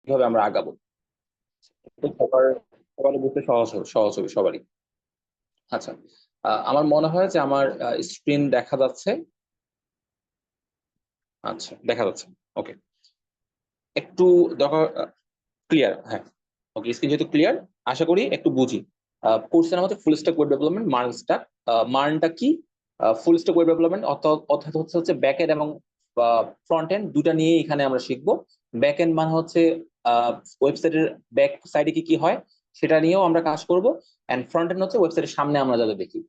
কিভাবে আমরা আগাবো। তো সবার বুঝতে সহজ হবে সবারই। আচ্ছা, আমার মনে হয় যে আমার স্ক্রিন দেখা যাচ্ছে। আচ্ছা, দেখা যাচ্ছে। ওকে, একটু দেখা ক্লিয়ার। হ্যাঁ, ওকে, স্ক্রিন যেহেতু ক্লিয়ার, আশা করি একটু বুঝি। কোর্সের নাম হচ্ছে full stack web development MERN stack. মার্নটা কি? ফুল স্ট্যাক ওয়েব ডেভেলপমেন্ট অর্থাৎ হচ্ছে ব্যাক এন্ড এবং ফ্রন্ট এন্ড দুটা নিয়ে এখানে আমরা শিখবো। ব্যাক এন্ড মানে হচ্ছে ওয়েবসাইটের ব্যাক সাইডে কি কি হয় সেটা নিয়েও আমরা কাজ করব। এন্ড ফ্রন্ট এন্ড হচ্ছে ওয়েবসাইটের সামনে আমরা যা যা দেখি।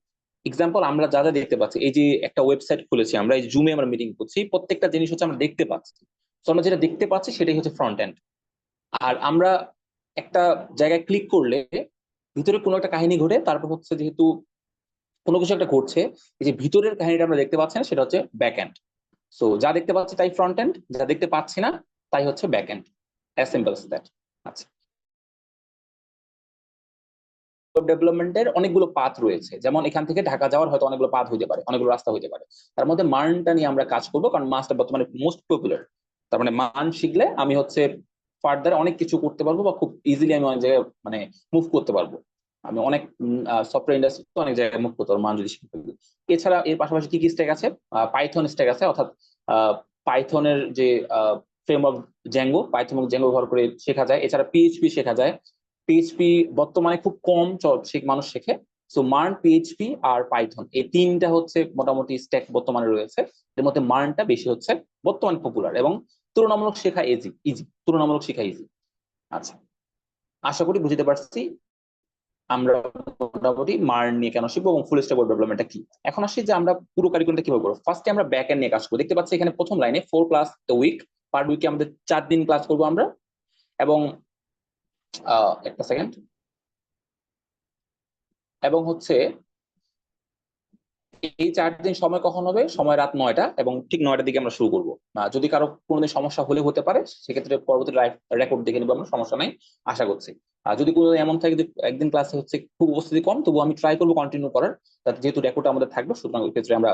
এক্সাম্পল, আমরা যা যা দেখতে পাচ্ছি, এই যে একটা ওয়েবসাইট খুলেছি আমরা, এই জুমে আমরা মিটিং করছি, প্রত্যেকটা জিনিস হচ্ছে আমরা দেখতে পাচ্ছি। তো আমরা যেটা দেখতে পাচ্ছি সেটাই হচ্ছে ফ্রন্ট এন্ড। আর আমরা একটা জায়গায় ক্লিক করলে ভিতরে কোনো একটা কাহিনী ঘটে, তারপর হচ্ছে যেহেতু কোনো কিছু একটা ঘটছে, এই যে ভিতরের কাহিনীটা আমরা দেখতে পাচ্ছি না সেটা হচ্ছে ব্যাক এন্ড। সো যা দেখতে পাচ্ছি তাই ফ্রন্ট এন্ড, যা দেখতে পাচ্ছি না তাই হচ্ছে back and. As simple as that. আচ্ছা, ডেভেলপমেন্টের অনেকগুলো পাথ রয়েছে, যেমন এখান থেকে ঢাকা যাওয়ার হয়তো অনেকগুলো পাথ হইতে পারে, অনেকগুলো রাস্তা হইতে পারে। তার মধ্যে মার্নটা নিয়ে আমরা কাজ করবো, কারণ মার্নটা বর্তমানে মোস্ট পপুলার। তার মানে মার্ন শিখলে আমি হচ্ছে ফার্দার অনেক কিছু করতে পারবো, বা খুব ইজিলি আমি অনেক জায়গায় মানে মুভ করতে পারবো। আমি অনেক সফটওয়্যার ইন্ডাস্ট্রিতে অনেক জায়গায় মুভ করতে পারবো মান যদি শিখতে পারি। এছাড়া এর পাশাপাশি কি কি স্ট্যাক আছে? পাইথন স্ট্যাক আছে, অর্থাৎ পাইথনের যে ফ্রেমওয়ার্ক জ্যাঙ্গো, পাইথন জ্যাঙ্গো ব্যবহার করে শেখা যায়। এছাড়া পিএইচপি শেখা যায়। পিএইচপি বর্তমানে খুব কম মানুষ শেখে। সো মার্ন, পিএইচপি আর পাইথন, এই তিনটা হচ্ছে মোটামুটি স্ট্যাক বর্তমানে রয়েছে। এর মধ্যে মার্নটা বেশি হচ্ছে বর্তমানে পপুলার, এবং তুলনামূলক শেখা ইজি ইজি তুলনামূলক শেখা ইজি। আচ্ছা, আশা করি বুঝতে পারছি আমরা মোটামুটি মার্ন নিয়ে কেন শিখবো এবং ফুল স্ট্যাক ওয়েব ডেভেলপমেন্টটা কি। এখন আসি যে আমরা পুরো কারিকুলামটা কিভাবে করবো। ফার্স্টে আমরা ব্যাক এন্ড নিয়ে কাজ করবো। দেখতে পাচ্ছি এখানে প্রথম লাইনে 4 ক্লাস এ উইক, পার উইকে আমাদের 4 দিন ক্লাস করবো আমরা। এবং একটা সেকেন্ড, এবং হচ্ছে এই 4 দিন সময় কখন হবে? সময় রাত 9টা, এবং ঠিক 9টার দিকে আমরা শুরু করবো। যদি কারো কোনোদিন সমস্যা হলে হতে পারে, সেক্ষেত্রে পরবর্তী লাইভ রেকর্ড দেখে নেবো আমরা, সমস্যা নাই আশা করছি। আর যদি কোনো এমন থাকে যে একদিন ক্লাসে হচ্ছে খুব উপস্থিতি কম, তবু আমি ট্রাই করবো কন্টিনিউ করার, তাতে যেহেতু রেকর্ড আমাদের থাকবে, সুতরাং ওই ক্ষেত্রে আমরা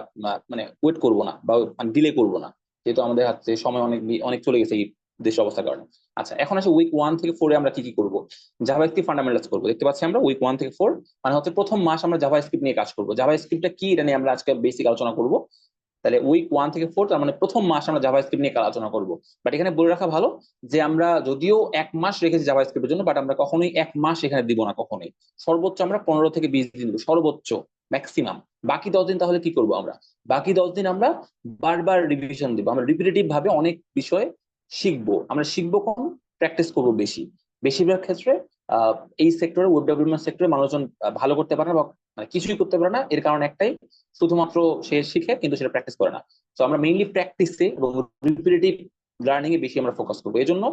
মানে ওয়েট করবো না বা ডিলে করবো না, যেহেতু আমাদের হাতে সময় অনেক অনেক চলে গেছে এই দেশের অবস্থার কারণে। আচ্ছা, এখন আসে উইক 1 থেকে 4 আমরা কি কি করবো। জাভাস্ক্রিপ্ট ফান্ডামেন্টালস করবো। দেখতে পাচ্ছি আমরা উইক 1 থেকে 4 মানে হচ্ছে প্রথম মাস আমরা জাভা স্ক্রিপ্ট নিয়ে কাজ করবো। জাভা স্ক্রিপ্টটা কি এটা নিয়ে আমরা আজকে বেসিক আলোচনা করবো। তাহলে উইক 1 থেকে 4 তার মানে প্রথম মাস আমরা জাভা স্ক্রিপ্ট নিয়ে আলোচনা করবো। বাট এখানে বলে রাখা ভালো যে আমরা যদিও 1 মাস রেখেছি জাভা স্ক্রিপ্টের জন্য, বাট আমরা কখনোই 1 মাস এখানে দিব না কখনোই। সর্বোচ্চ আমরা 15 থেকে 20 দিন দেবো, সর্বোচ্চ, ম্যাক্সিমাম। বাকি 10 দিন তাহলে কি করবো আমরা? বাকি 10 দিন আমরা বারবার রিভিশন দিব, আমরা রিপিটেটিভ ভাবে অনেক বিষয় শিখবো। আমরা শিখবো কম, প্র্যাকটিস করবো বেশি। বেশিরভাগ ক্ষেত্রে আহ এই সেক্টরে, ওয়েব ডেভেলপমেন্ট সেক্টরে মানুষজন ভালো করতে পারে না, বা মানে কিছুই করতে পারে না। এর কারণ একটাই, শুধুমাত্র সে শিখে কিন্তু সেটা প্র্যাকটিস করে না। তো আমরা মেইনলি প্র্যাকটিসে এবং রিপিটেটিভ লার্নিং এ বেশি আমরা ফোকাস করবো। এই জন্য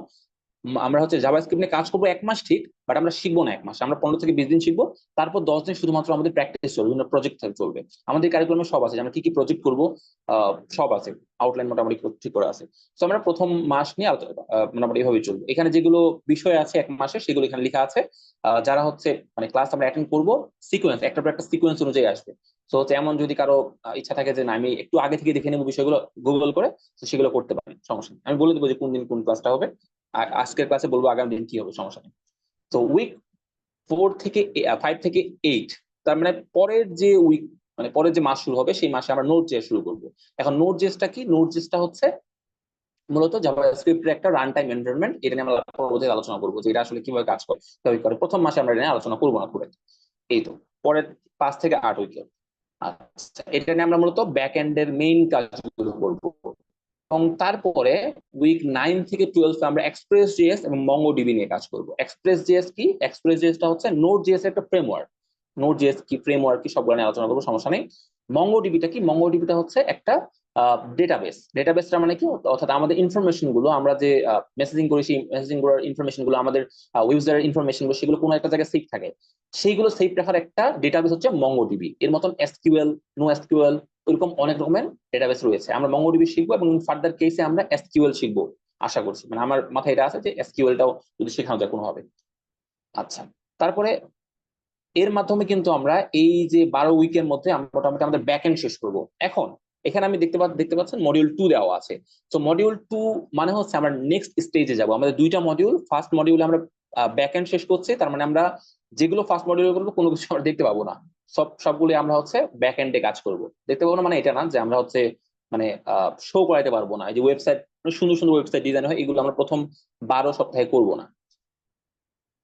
আমরা হচ্ছে জাভাস্ক্রিপ্ট নিয়ে কাজ করবো 1 মাস ঠিক, বাট আমরা শিখবো না 1 মাস, আমরা 15 থেকে 20 দিন শিখবো। তারপর 10 দিন শুধুমাত্র আমাদের প্র্যাকটিস চলবে, বিভিন্ন প্রজেক্ট চলবে। আমাদের কারিকুলামে সব আছে, আমরা কি কি প্রজেক্ট করবো সব আছে, আউটলাইন মোটামুটি ঠিক করে আছে। তো আমরা প্রথম মাস নিয়ে মোটামুটি এভাবেই চলবে। এখানে যেগুলো বিষয় আছে 1 মাসে, সেগুলো এখানে লেখা আছে। যারা হচ্ছে মানে ক্লাস আমরা অ্যাটেন্ড করবো, সিকোয়েন্স, একটা পর একটা সিকোয়েন্স অনুযায়ী আসবে। তো হচ্ছে এমন যদি কারো ইচ্ছা থাকে যে না আমি একটু আগে থেকে দেখে নেবো বিষয়গুলো গুগল করে, তো সেগুলো করতে পারেন, সমস্যা নেই। আমি বলে দেবো যে কোন দিন কোন ক্লাসটা হবে, আর আজকের ক্লাসে বলবো আগামী দিন কি হবে, সমস্যা নেই। তো উইক 4 থেকে 5 থেকে 8, তার মানে পরের যে উইক, মানে পরের যে মাস শুরু হবে, সেই মাসে আমরা নোট জেস শুরু করবো। এখন নোট জেসটা কি? নোট জেসটা হচ্ছে মূলত জাভাস্ক্রিপ্টের একটা রান টাইম এনভায়রনমেন্ট। এটা নিয়ে আমরা পরবর্তীতে আলোচনা করবো যে এটা আসলে কিভাবে কাজ করে, কিভাবে করে। প্রথম মাসে আমরা এটা নিয়ে আলোচনা করবো না পুরো। এই তো, পরের 5 থেকে 8 উইকে। আচ্ছা, এটা নিয়ে আমরা মূলত ব্যাক এন্ডের মেইন কাজগুলো করবো। এবং তারপরে উইক 9 থেকে 12 আমরা এক্সপ্রেস জিএস এবং মঙ্গোডিবি নিয়ে কাজ করব। এক্সপ্রেস জিএস কি? এক্সপ্রেস জিএসটা হচ্ছে নোড জিএস এর একটা ফ্রেমওয়ার্ক। নোড জিএস কি, ফ্রেমওয়ার্ক কি, সবগুলো নিয়ে আলোচনা করবো, সমস্যা নেই। মঙ্গোডিবিটা কি? মঙ্গোডিবিটা হচ্ছে একটা ডেটাবেস। ডেটাবেসটা মানে কি? অর্থাৎ আমাদের ইনফরমেশন গুলো, আমরা যে মেসেজিং করি, সেই মেসেজিং গুলোর ইনফরমেশন গুলো, আমাদের ইউজারের ইনফরমেশন গুলো, সেগুলো কোনো একটা জায়গায় সেভ থাকে। সেইগুলো সেভ রাখার একটা ডেটাবেস হচ্ছে মঙ্গোডিবি। এর মতন এসকিউএল, নো এসকিউএল, ওইরকম অনেক রকমের ডেটাবেস রয়েছে। আমরা মঙ্গোডিবি শিখবো, এবং ফার্দার কেসে আমরা এসকিউএল শিখবো আশা করছি। মানে আমার মাথায় এটা আছে যে এসকিউএলটাও যদি শেখানো যায় কোনোভাবে। আচ্ছা, তারপরে এর মাধ্যমে কিন্তু আমরা এই যে 12 উইকের মধ্যে আমরা মোটামুটি আমাদের ব্যাক এন্ড শেষ করবো। এখন এখানে আমি দেখতে পাচ্ছেন মডিউল 2 দেওয়া আছে। তো মডিউল 2 মানে হচ্ছে আমরা নেক্সট স্টেজে যাব। আমাদের দুইটা মডিউল, ফার্স্ট মডিউলে আমরা ব্যাক এন্ড শেষ করছি, তার মানে আমরা যেগুলো ফার্স্ট মডিউলে করবো কোনো কিছু আমরা দেখতে পাবো না, সবগুলো আমরা হচ্ছে ব্যাক এন্ডে কাজ করব। দেখতে পাবো না মানে এটা না যে আমরা হচ্ছে মানে শো করাইতে পারবো না। এই যে ওয়েবসাইট, সুন্দর সুন্দর ওয়েবসাইট ডিজাইন হয়, এগুলো আমরা প্রথম 12 সপ্তাহে করবো না।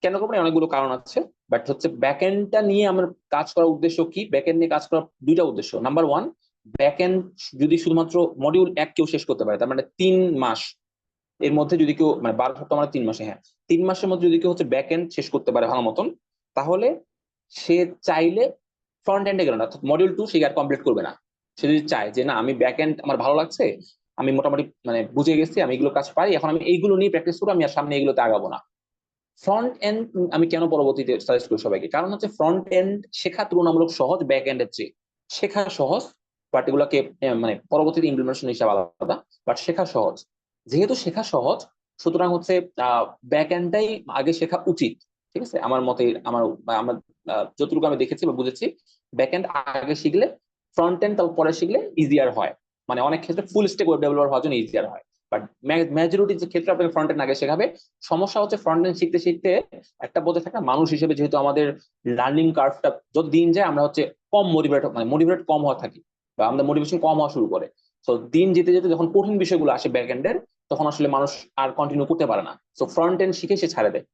কেন করবো না? অনেকগুলো কারণ আছে, বাট হচ্ছে ব্যাকএন্ডটা নিয়ে আমার কাজ করার উদ্দেশ্য কি? ব্যাকএন্ড নিয়ে কাজ করার দুইটা উদ্দেশ্য। নাম্বার ওয়ান, ব্যাকএন্ড যদি শুধুমাত্র মডিউল 1 কেউ শেষ করতে পারে, তার মানে 3 মাস এর মধ্যে যদি কেউ, মানে 12 সপ্তাহ মানে 3 মাসে, হ্যাঁ 3 মাসের মধ্যে যদি কেউ হচ্ছে ব্যাকএন্ড শেষ করতে পারে ভালো মতন, তাহলে সে চাইলে ফ্রন্ট এন্ডে গেল না, অর্থাৎ মডিউল 2 সে আর কমপ্লিট করবে না। সে যদি চায় যে না আমি ব্যাকএন্ড আমার ভালো লাগছে, আমি মোটামুটি মানে বুঝে গেছি, আমি এগুলো কাজ পারি, এখন আমি এইগুলো নিয়ে প্র্যাকটিস করবো, আমি আর সামনে এগুলোতে আগাবো না। ফ্রন্ট এন্ড আমি কেন পরবর্তীতে সাজেস্ট করি সবাইকে, কারণ হচ্ছে ফ্রন্ট এন্ড শেখা তুলনামূলক সহজ ব্যাক এন্ডের চেয়ে। শেখা সহজ, বাট এগুলোকে মানে পরবর্তীতে ইমপ্লিমেন্টেশন হিসাবে আলাদা, বাট শেখা সহজ। যেহেতু শেখা সহজ, সুতরাং হচ্ছে ব্যাক এন্ডটাই আগে শেখা উচিত। ঠিক আছে, আমার মতে, আমার যতটুকু আমি দেখেছি বা বুঝেছি, ব্যাক এন্ড আগে শিখলে ফ্রন্ট এন্ড তারপর পরে শিখলে ইজিয়ার হয়। মানে অনেক ক্ষেত্রে ফুল স্ট্যাক ওয়েব ডেভেলপার হওয়ার জন্য ইজিয়ার হয়, বাট মেজরিটি যে ক্ষেত্রে আপনাকে ফ্রন্ট এন্ড আগে শেখাবে। সমস্যা হচ্ছে ফ্রন্ট এন্ড শিখতে শিখতে একটা পথে থাকা মানুষ হিসেবে, যেহেতু আমাদের লার্নিং কার্ভটা যত দিন যায় আমরা হচ্ছে কম মোটিভেট, মানে মোটিভেট কম হওয়া থাকি, বা আমাদের মোটিভেশন কম হওয়া শুরু করে। তো দিন যেতে যেতে যখন কঠিন বিষয়গুলো আসে ব্যাক এন্ডের, তখন আসলে মানুষ আর কন্টিনিউ করতে পারে না। তো ফ্রন্ট এন্ড শিখে সে ছাড়ে দেয়।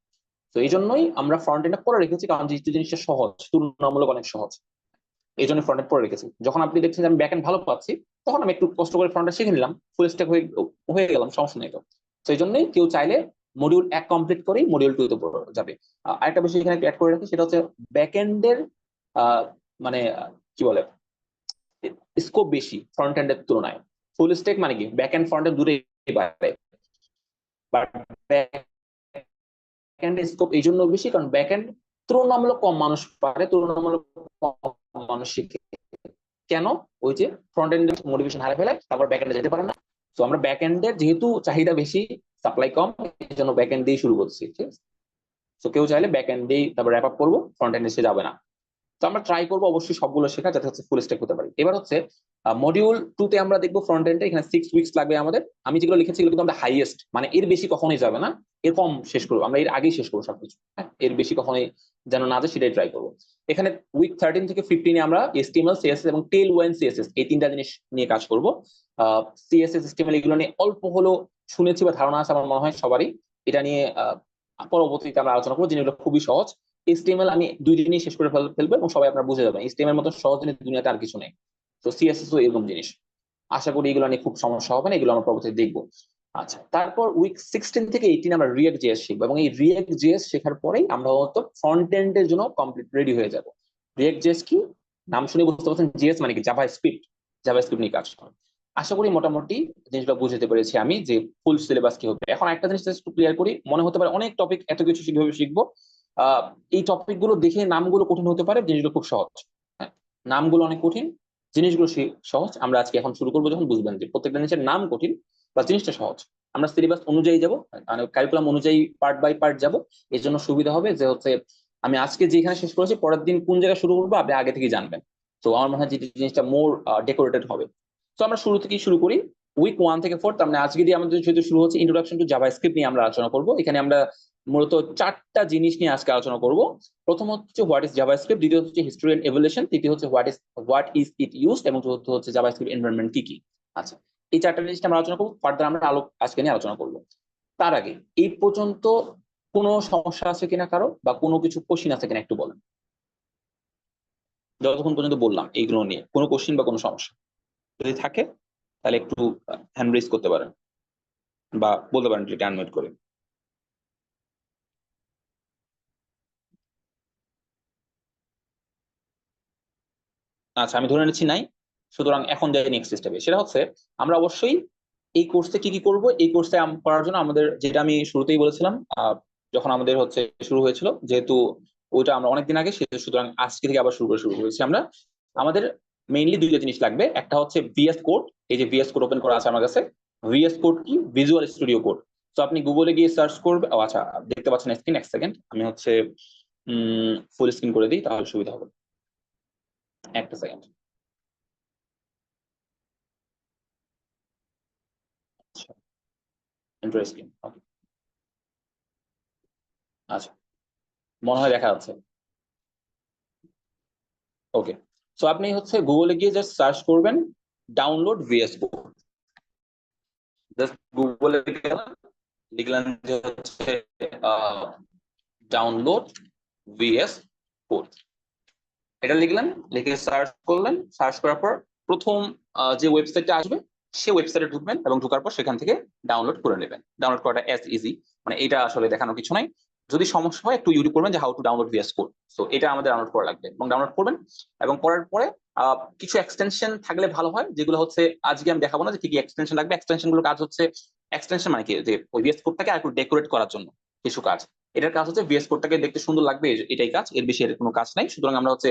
তো এই জন্যই আমরা ফ্রন্ট এন্ডটা করে রেখেছি, কারণ যেহেতু জিনিসটা সহজ, তুলনামূলক অনেক সহজ, এই জন্য ফ্রন্ট এন্ড করে রেখেছি। যখন আপনি দেখছেন যে আমি ব্যাক এন্ড ভালো পাচ্ছি, তখন আমি একটু কষ্ট করে ফ্রন্ট এন্ড শিখে নিলাম, ফুল স্ট্যাক হয়ে হয়ে গেলাম, সমস্যা নেই তো। তো এই জন্যই কেউ চাইলে মডিউল 1 কমপ্লিট করেই মডিউল 2 তে যাবে। আরেকটা বিষয় এখানে অ্যাড করে রাখি, সেটা হচ্ছে ব্যাক এন্ডের মানে কি বলে, স্কোপ বেশি ফ্রন্ট এন্ডের তুলনায়। ফুল স্ট্যাক মানে কি ব্যাক এন্ড ফ্রন্ট এন্ড দূরে পারে, বাট ব্যাক এন্ড স্কোপ এই জন্য বেশি কারণ ব্যাক এন্ড তুলনামূলক কম মানুষ পারে, তুলনামূলক কম মানুষ শিখে। কেন? ওই যে ফ্রন্ট এন্ড মোটিভেশন হারিয়ে ফেলে, তারপর ব্যাক এন্ডে যেতে পারে না। তো আমরা ব্যাক এন্ডের যেহেতু চাহিদা বেশি, সাপ্লাই কম, এই জন্য ব্যাক এন্ড দিয়ে শুরু করছি। ঠিক আছে, তো কেউ চাইলে ব্যাক এন্ড দিয়ে তারপর র্যাপ আপ করবো, ফ্রন্ট এন্ডে সে যাবে না। তো আমরা ট্রাই করবো অবশ্যই সবগুলো শেখা, যাতে হচ্ছে ফুল স্ট্যাক হতে পারি। এবার হচ্ছে মডিউল 2 তে আমরা দেখবো ফ্রন্ট এন্ডে, এখানে 6 উইকস লাগবে আমাদের। আমি যেগুলো লিখেছি এগুলো কিন্তু আমরা হাইয়েস্ট, মানে এর বেশি কখনোই যাবে না, এর কম শেষ করবো আমরা, এর আগেই শেষ করবো সবকিছু। হ্যাঁ, এর বেশি কখনোই যেন না যায় সেটাই ট্রাই করবো। এখানে উইক 13 থেকে 15 আমরা HTML, CSS এবং টেল ওয়েন CSS এই 3টা জিনিস নিয়ে কাজ করবো। CSS, HTML এগুলো নিয়ে অল্প হলেও শুনেছি বা ধারণা আছে আমার মনে হয় সবারই। এটা নিয়ে পরবর্তীতে আমরা আলোচনা করবো, জিনিসগুলো খুবই সহজ। HTML আমি 2 দিনই শেষ করে ফেলবো এবং সবাই আপনারা বুঝে যাবেন HTML মতো সহজ জিনিস দুনিয়াতে আর কিছু নেই। তো CSS ও এরকম জিনিস, আশা করি এগুলো নিয়ে খুব সমস্যা হবে না, এগুলো আমরা পরবর্তীতে দেখবো। আচ্ছা, তারপর উইক 16 থেকে 18 আমরা রিয়েক্ট জেএস শিখবো, এবং এই রিয়েক্ট জেএস শেখার পরেই আমরা হয়তো ফ্রন্ট এন্ডের জন্য কমপ্লিট রেডি হয়ে যাব। রিয়েক্ট জেএস কি? নাম শুনে বুঝতে পারছেন, জেএস মানে কি জাভা স্ক্রিপ্ট, জাভা স্ক্রিপ্ট নিয়ে কাজ করে। আশা করি মোটামুটি জিনিসটা বুঝতে পেরেছি আমি, যে ফুল সিলেবাস কি হবে। এখন একটা জিনিস একটু ক্লিয়ার করি, মনে হতে পারে অনেক টপিক, এত কিছু কিভাবে শিখবো। আহ এই টপিক গুলো দেখে নামগুলো কঠিন হতে পারে, জিনিসগুলো খুব সহজ। হ্যাঁ, নামগুলো অনেক কঠিন, জিনিসগুলো সহজ। আমরা আজকে এখন শুরু করবো, যখন বুঝবেন যে প্রত্যেকটা জিনিসের নাম কঠিন বা জিনিসটা সহজ। আমরা সিলেবাস অনুযায়ী যাব, মানে কারিকুলাম অনুযায়ী পার্ট বাই পার্ট যাব। এর জন্য সুবিধা হবে যে হচ্ছে আমি আজকে যেখানে শেষ করেছি, পরের দিন কোন জায়গায় শুরু করবো আপনি আগে থেকে জানবেন। তো আমার মনে হয় যে জিনিসটা মোর ডেকোরেটেড হবে। তো আমরা শুরু থেকেই শুরু করি। উইক 1 থেকে 4, তার মানে আজকে দিয়ে আমাদের যেহেতু শুরু হচ্ছে, ইন্ট্রোডাকশন টু জাভাস্ক্রিপ্ট নিয়ে আমরা আলোচনা করবো। এখানে আমরা মূলত 4টা জিনিস নিয়ে আজকে আলোচনা করব। প্রথম হচ্ছে হোয়াট ইজ জাভাস্ক্রিপ্ট, দ্বিতীয় হচ্ছে হিস্টরি এন্ড এভলিউশন, তৃতীয় হচ্ছে হোয়াট ইজ ইট ইউজড, এবং চতুর্থ হচ্ছে জাভাস্ক্রিপ্ট এনভায়রনমেন্ট কি কি। আচ্ছা, এই 4টা জিনিস আমরা আলোচনা করবো, ফার্দার আমরা আজকে নিয়ে আলোচনা করবো। তার আগে এই পর্যন্ত কোনো সমস্যা আছে কিনা কারো, বা কোনো কিছু কোশ্চিন আছে কিনা একটু বলেন। যতক্ষণ পর্যন্ত বললাম এইগুলো নিয়ে কোনো কোশ্চিন বা কোনো সমস্যা যদি থাকে, তাহলে একটু হ্যান্ড রেজ করতে পারেন বা বলতে পারেন যেটা আনমিউট করে। আচ্ছা, আমি ধরে নিচ্ছি নাই। সুতরাং এখন যাই নেক্সট স্টেপে, সেটা হচ্ছে আমরা অবশ্যই এই কোর্সে কি কি করব। এই কোর্সে করার জন্য আমাদের, যেটা আমি শুরুতেই বলেছিলাম, যখন আমাদের হচ্ছে শুরু হয়েছিল, যেহেতু ওইটা আমরা অনেকদিন আগে, সুতরাং আজকে থেকে আবার শুরু করেছি আমরা। আমাদের মেইনলি 2টা জিনিস লাগবে। একটা হচ্ছে VS কোড, এই যে VS কোড ওপেন করা আছে আমার কাছে। VS কোড কি? Visual studio code. তো আপনি গুগলে গিয়ে সার্চ করবে। ও আচ্ছা, দেখতে পাচ্ছেন স্ক্রিন, এক সেকেন্ড আমি হচ্ছে ফুল স্ক্রিন করে দিই, তাহলে সুবিধা হবে। একটা সেকেন্ড। ইন্টারেস্টিং। আচ্ছা, মনে হয় দেখা যাচ্ছে। ওকে, সো আপনি হচ্ছে গুগলে গিয়ে জাস্ট সার্চ করবেন ডাউনলোড ভিএস কোড। জাস্ট গুগলে লিখলেন যে হচ্ছে ডাউনলোড ভিএস কোড, এটা লিখলেন, লিখে সার্চ করলেন, সার্চ করার পর প্রথম যে ওয়েবসাইটটা আসবে সে ওয়েবসাইটে ঢুকবেন এবং ঢোকার পর সেখান থেকে ডাউনলোড করে নেবেন। ডাউনলোড করাটা অ্যাজ ইজি, মানে এটা আসলে দেখানো কিছু নাই। যদি সমস্যা হয় একটু ইউটিউব করবেন যে how to download VS code, so এটা আমাদের ডাউনলোড করা লাগবে এবং ডাউনলোড করবেন। এবং করার পরে কিছু এক্সটেনশন থাকলে ভালো হয়, যেগুলো হচ্ছে আজকে আমি দেখাবো না যে কি কি এক্সটেনশন লাগবে। এক্সটেনশন গুলো কাজ হচ্ছে, এক্সটেনশন মানে কি, যে ওই ভিএস কোডটাকে আর একটু ডেকোরেট করার জন্য কিছু কাজ। এটার কাজ হচ্ছে ভিএস কোডটাকে দেখতে সুন্দর লাগবে, এটাই কাজ, এর বেশি এর কোনো কাজ নাই। সুতরাং আমরা হচ্ছে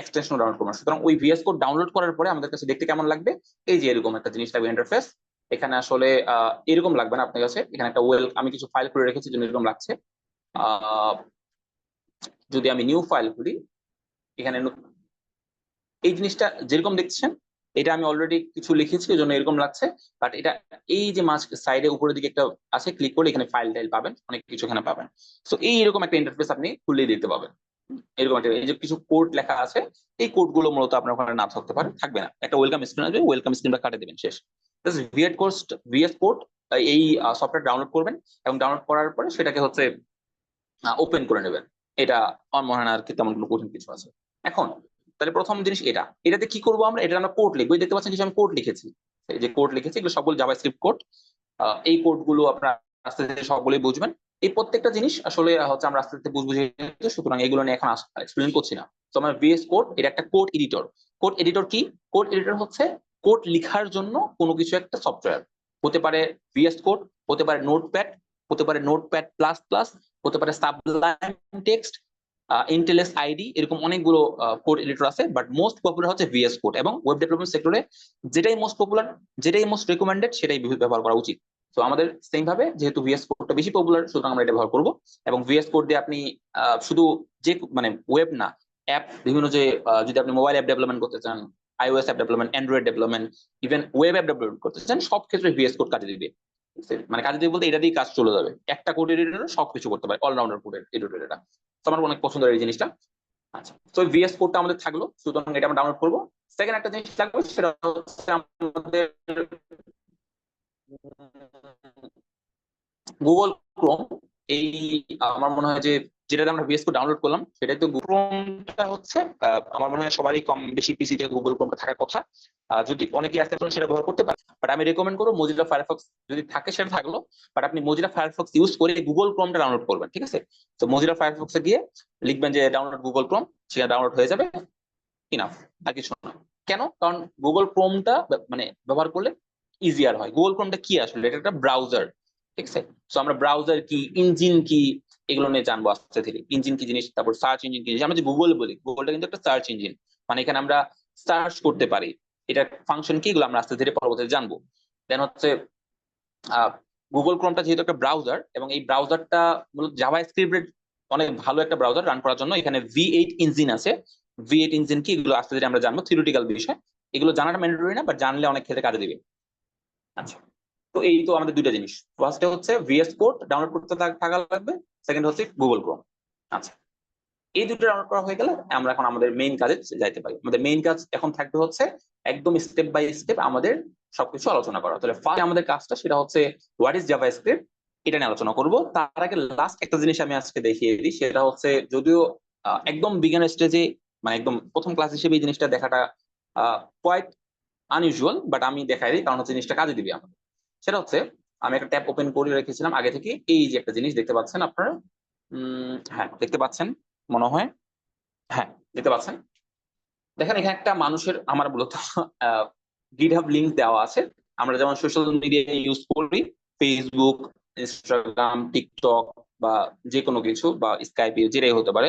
এক্সটেনশন ডাউনলোড করবো। সুতরাং ওই ভিএস কোড ডাউনলোড করার পরে আমাদের কাছে দেখতে কেমন লাগবে, এই যে এরকম একটা জিনিস লাগবে ইন্টারফেস। এখানে আসলে এরকম লাগবে না আপনার কাছে, এখানে একটা আমি কিছু ফাইল করে রেখেছি জন্য এরকম লাগছে। যদি আমি নিউ ফাইল করি, এখানে এই জিনিসটা যেরকম দেখছেন, এটা আমি অলরেডি কিছু লিখেছি এই জন্য এরকম লাগছে। বাট এটা এই যে মাঝ সাইডে উপরের দিকে একটা আছে, ক্লিক করলে এখানে ফাইল টাইল পাবেন, অনেক কিছু এখানে পাবেন। সো এই এরকম একটা ইন্টারফেস আপনি খুললেই দেখতে পাবেন। এরকম একটা, এই যে কিছু কোড লেখা আছে, এই কোড গুলো মূলত আপনার ওখানে না থাকতে পারে, থাকবে না, একটা ওয়েলকাম স্ক্রিন আসবে, ওয়েলকাম স্ক্রিনটা কাটে দেবেন, শেষ। ভিএস কোড এই সফটওয়্যার ডাউনলোড করবেন এবং ডাউনলোড করার পরে সেটাকে হচ্ছে ওপেন করে নেবেন। এটা আমার মনে হয় না আর কি তেমন কোনো কঠিন কিছু আছে। এখন তাহলে প্রথম জিনিস এটা, এটাতে কি করবো আমরা, এটা আমরা কোড লিখবো। দেখতে পাচ্ছেন কিছু আমি কোড লিখেছি, এই যে কোড লিখেছি, এগুলো সবগুলো জাভাস্ক্রিপ্ট কোড। এই কোড গুলো আপনার আস্তে আস্তে সবগুলোই বুঝবেন। এই প্রত্যেকটা জিনিস আসলে হচ্ছে আমরা আস্তে আস্তে বুঝবো, সুতরাং এগুলো নিয়ে এখন এক্সপ্লেন করছি না। তো আমার ভিএস কোড, এটা একটা কোড এডিটর। কোড এডিটর কি? কোড এডিটর হচ্ছে কোড লিখার জন্য কোনো কিছু একটা সফটওয়্যার। হতে পারে ভিএস কোড, হতে পারে নোটপ্যাড, হতে পারে নোটপ্যাড প্লাস প্লাস, হতে পারে সাবলাইম টেক্সট, ইন্টেলেস আইডি, এরকম অনেকগুলো কোড এডিটর আছে। বাট মোস্ট পপুলার হচ্ছে ভিএস কোড, এবং ওয়েব ডেভেলপমেন্ট সেক্টরে যেটাই মোস্ট পপুলার, যেটাই মোস্ট রেকমেন্ডেড, সেটাই ব্যবহার করা উচিত। তো আমাদের সেম ভাবে যেহেতু ভিএস কোডটা বেশি পপুলার, সুতরাং আমরা এটা ব্যবহার করবো। এবং ভিএস কোড দিয়ে আপনি শুধু যে মানে ওয়েব না, অ্যাপ বিভিন্ন যে যদি আপনি মোবাইল অ্যাপ ডেভেলপমেন্ট করতে চান, iOS app development, Android development, even web app development করতে চান, সব ক্ষেত্রে ভিএস কোড কাজে দিবে। মানে কাজে দিবে বলতে এটা দিয়ে কাজ চলে যাবে, একটা কোড এডিটর সবকিছু করতে পারে, অলরাউন্ডার কোড এডিটর এটা। তো আমার অনেক পছন্দের এই জিনিসটা। আচ্ছা, তো ভিএস কোডটা আমাদের থাকলো, সুতরাং এটা আমরা ডাউনলোড করবো। সেকেন্ড একটা জিনিস লাগবে, সেটা হচ্ছে আমাদের গুগল ক্রোম। এই আমার মনে হয় যে যেটাতে আমরা ভিএস কোড ডাউনলোড করলাম, সেটাই তো ক্রোমটা হচ্ছে। আমার মনে হয় সবারই কম বেশি পিসিতে গুগল ক্রোমটা থাকার কথা। যদি অনেকে আসতে পারেন সেটা ব্যবহার করতে পারে, বাট আমি রেকমেন্ড করবো মজিলা ফায়ারফক্স যদি থাকে সেটা থাকলো। বাট আপনি মজিলা ফায়ারফক্স ইউজ করে গুগল ক্রোমটা ডাউনলোড করবেন, ঠিক আছে? তো মজিলা ফায়ারফক্সে গিয়ে লিখবেন যে ডাউনলোড গুগল ক্রোম, সেটা ডাউনলোড হয়ে যাবে, ইনাফ, আর কিছু না। কেন? কারণ গুগল ক্রোমটা মানে ব্যবহার করলে ইজিয়ার হয়। গুগল ক্রোমটা কি আসলে? এটা একটা ব্রাউজার, ঠিক আছে? তো আমরা ব্রাউজার কি, ইঞ্জিন কি, এগুলো নিয়ে জানবো আস্তে ধীরে। ইঞ্জিন কি জিনিস, তারপর সার্চ ইঞ্জিন কি জিনিস। আমরা যে গুগল বলি, গুগলটা কিন্তু একটা সার্চ ইঞ্জিন, মানে এখানে আমরা সার্চ করতে পারি, এটা ফাংশন কি, এগুলো আমরা আস্তে ধীরে পরবর্তীতে জানবো। দেন হচ্ছে গুগল ক্রোমটা যেহেতু একটা ব্রাউজার, এবং এই ব্রাউজারটা মূলত জাভা স্ক্রিপ্টের অনেক ভালো একটা ব্রাউজার রান করার জন্য এখানে ভি8 ইঞ্জিন আছে। ভি8 ইঞ্জিন কি, এগুলো আস্তে ধীরে আমরা জানবো, থিওরিটিক্যাল বিষয়, এগুলো জানাটা ম্যান্ডেটরি না, বাট জানলে অনেক ক্ষেত্রে কাজে দিবে। আচ্ছা, তো এই তো আমাদের দুইটা জিনিস, ফার্স্টে হচ্ছে ভিএস কোড ডাউনলোড করতে থাকা লাগবে, সেকেন্ড হচ্ছে গুগল ক্রোম। আচ্ছা, এই দুটো ডাউনলোড করা হয়ে গেলে আমরা এখন আমাদের মেইন কাজে যাইতে পারি। আমাদের মেইন কাজ এখন থাকবে হচ্ছে একদম স্টেপ বাই স্টেপ আমাদের সবকিছু আলোচনা করা। তাহলে ফার্স্ট আমাদের কাজটা সেটা হচ্ছে হোয়াট ইজ জাভাস্ক্রিপ্ট, এটা নিয়ে আলোচনা করব। তার আগে লাস্ট একটা জিনিস আমি আজকে দেখিয়ে দিই, সেটা হচ্ছে যদিও একদম বিগিনার স্টেজে, মানে একদম প্রথম ক্লাস হিসেবে এই জিনিসটা দেখাটা কোয়াইট আনইউজুয়াল, বাট আমি দেখাই দিই কারণ হচ্ছে জিনিসটা কাজে দিবে আমাদের। সেটা হচ্ছে আমি একটা ট্যাব ওপেন করে রেখেছিলাম আগে থেকে, এই যে একটা জিনিস দেখতে পাচ্ছেন আপনারা, হ্যাঁ দেখতে পাচ্ছেন মনে হয়, হ্যাঁ দেখতে পাচ্ছেন। দেখেন এখানে একটা মানুষের, আমার মূলত গিটহাব লিংক দেওয়া আছে। আমরা যেমন সোশ্যাল মিডিয়া ইউজ করি, ফেসবুক, ইনস্টাগ্রাম, টিকটক, বা যে কোনো কিছু, বা স্কাইপ, যেটাই হতে পারে,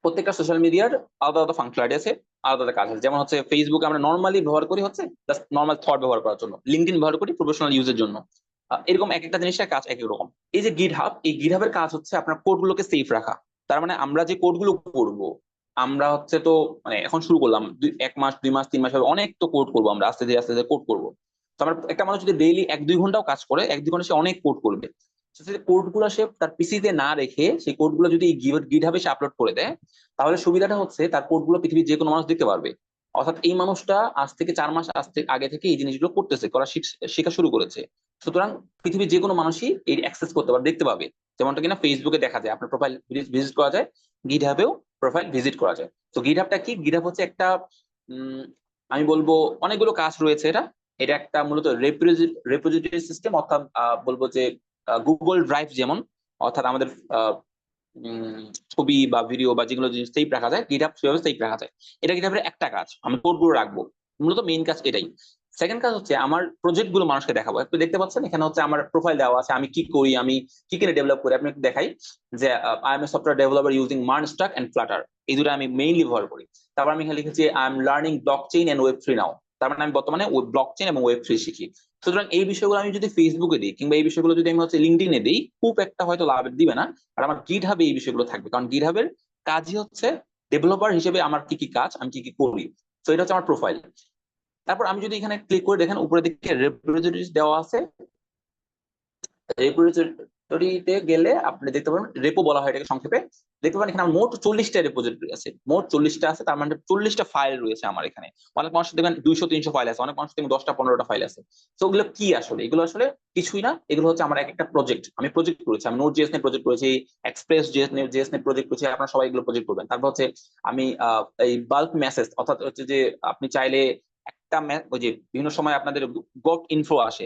প্রত্যেকটা সোশ্যাল মিডিয়ার আলাদা আলাদা ফাংশনালিটি আছে, আলাদা আলাদা কাজ আছে। যেমন হচ্ছে ফেসবুক আমরা নর্মালি ব্যবহার করি হচ্ছে জাস্ট নর্মাল থট ব্যবহার করার জন্য, লিঙ্কডইন ব্যবহার করি প্রফেশনাল ইউজের জন্য। এরকম এক একটা জিনিসের কাজ এক এক রকম। এই যে গিটহাব, এই গিটহাবের কাজ হচ্ছে আপনার কোডগুলোকে সেফ রাখা। তার মানে আমরা যে কোডগুলো করব, আমরা হচ্ছে তো মানে এখন শুরু করলাম, 1 মাস 2 মাস 3 মাস হবে, অনেক তো কোড করবো আমরা, আস্তে ধীরে কোড করবো। তো আমার একটা মানুষ যদি ডেইলি 1-2 ঘন্টাও কাজ করে, 1-2 ঘন্টা সে অনেক কোড করবে। সেই কোড গুলো সে তার পিসিতে না রেখে সেই কোড গুলো যদি গিটহাবে সে আপলোড করে দেয়, তাহলে সুবিধাটা হচ্ছে তার কোড গুলো পৃথিবীর যে কোনো মানুষ দেখতে পারবে। অর্থাৎ এই মানুষটা আজ থেকে 4 মাস আগে থেকে এই জিনিসগুলো করতেছে, শেখা শুরু করেছে। সুতরাং পৃথিবীর যে কোনো মানুষই এই অ্যাক্সেস করতে পারবে, দেখতে পাবে। যেমনটা কিনা ফেসবুকে দেখা যায়, আপনার প্রোফাইল ভিজিট করা যায়, গিটহাবেও প্রোফাইল ভিজিট করা যায়। তো গিটহাবটা কি? গিটহাব হচ্ছে একটা উম, আমি বলবো অনেকগুলো কাজ রয়েছে। এটা এটা একটা মূলত রেপোজিটরি সিস্টেম, অর্থাৎ বলবো যে গুগল ড্রাইভ যেমন, অর্থাৎ আমাদের আহ, ছবি বা ভিডিও বা যেগুলো জিনিস সেভ রাখা যায়, গিটহাব সেভাবে সেভ রাখা যায়। এটা গিটহাবের একটা কাজ, আমি কোড গুলো রাখবো, মূলত মেইন কাজ এটাই। সেকেন্ড কাজ হচ্ছে আমার প্রজেক্ট গুলো মানুষকে দেখাবো। একটু দেখতে পাচ্ছেন এখানে হচ্ছে আমার প্রোফাইল দেওয়া আছে, আমি কি করি, আমি কি কি ডেভেলপ করি। আপনি একটু দেখাই যে I am a software developer using MERN stack and Flutter, এই দুটো আমি মেইনলি ব্যবহার করি। তারপর আমি এখানে লিখেছি I am learning blockchain and web three now, তার মানে আমি বর্তমানে ব্লক চেইন এবং ওয়েব থ্রি শিখি। সুতরাং এই বিষয়গুলো আমি যদি ফেসবুকে দিই, কিংবা এই বিষয়গুলো যদি আমি হচ্ছে লিঙ্কডইনে দিই, খুব একটা হয়তো লাভ দিবে না। আর আমার গিটহাবে এই বিষয়গুলো থাকবে, কারণ গিটহাবের কাজই হচ্ছে ডেভেলপার হিসেবে আমার কি কি কাজ, আমি কি কি করি। তো এটা হচ্ছে আমার প্রোফাইল। তারপর আমি যদি এখানে ক্লিক করে দেখেন, উপরে দিকে রেপোজিটরিজ দেওয়া আছে। রেপোজিটরিতে গেলে আপনি দেখতে পাবেন, রেপো বলা হয় এটাকে সংক্ষেপে। দেখতে পাবেন এখানে আমার মোট 40টা রেপোজিটরি আছে, মোট 40টা আছে, তার মানে 40টা ফাইল রয়েছে আমার এখানে। অনেক মানুষের দেখবেন 200-300 ফাইল আছে, অনেক মানুষের দেখবেন 10টা-15টা ফাইল আছে। তো ওগুলো কি আসলে? এগুলো আসলে কিছুই না, এগুলো হচ্ছে আমার এক একটা প্রজেক্ট। আমি প্রজেক্ট করেছি, আমি নোট জেএস নিয়ে প্রজেক্ট করেছি, এক্সপ্রেস জেএস নিয়ে প্রজেক্ট করেছি, আপনারা সবাই এগুলো প্রজেক্ট করবেন। তারপর হচ্ছে আমি এই বাল্ক মেসেজ, অর্থাৎ হচ্ছে যে আপনি চাইলে একটা ওই যে বিভিন্ন সময় আপনাদের গট ইনফো আসে,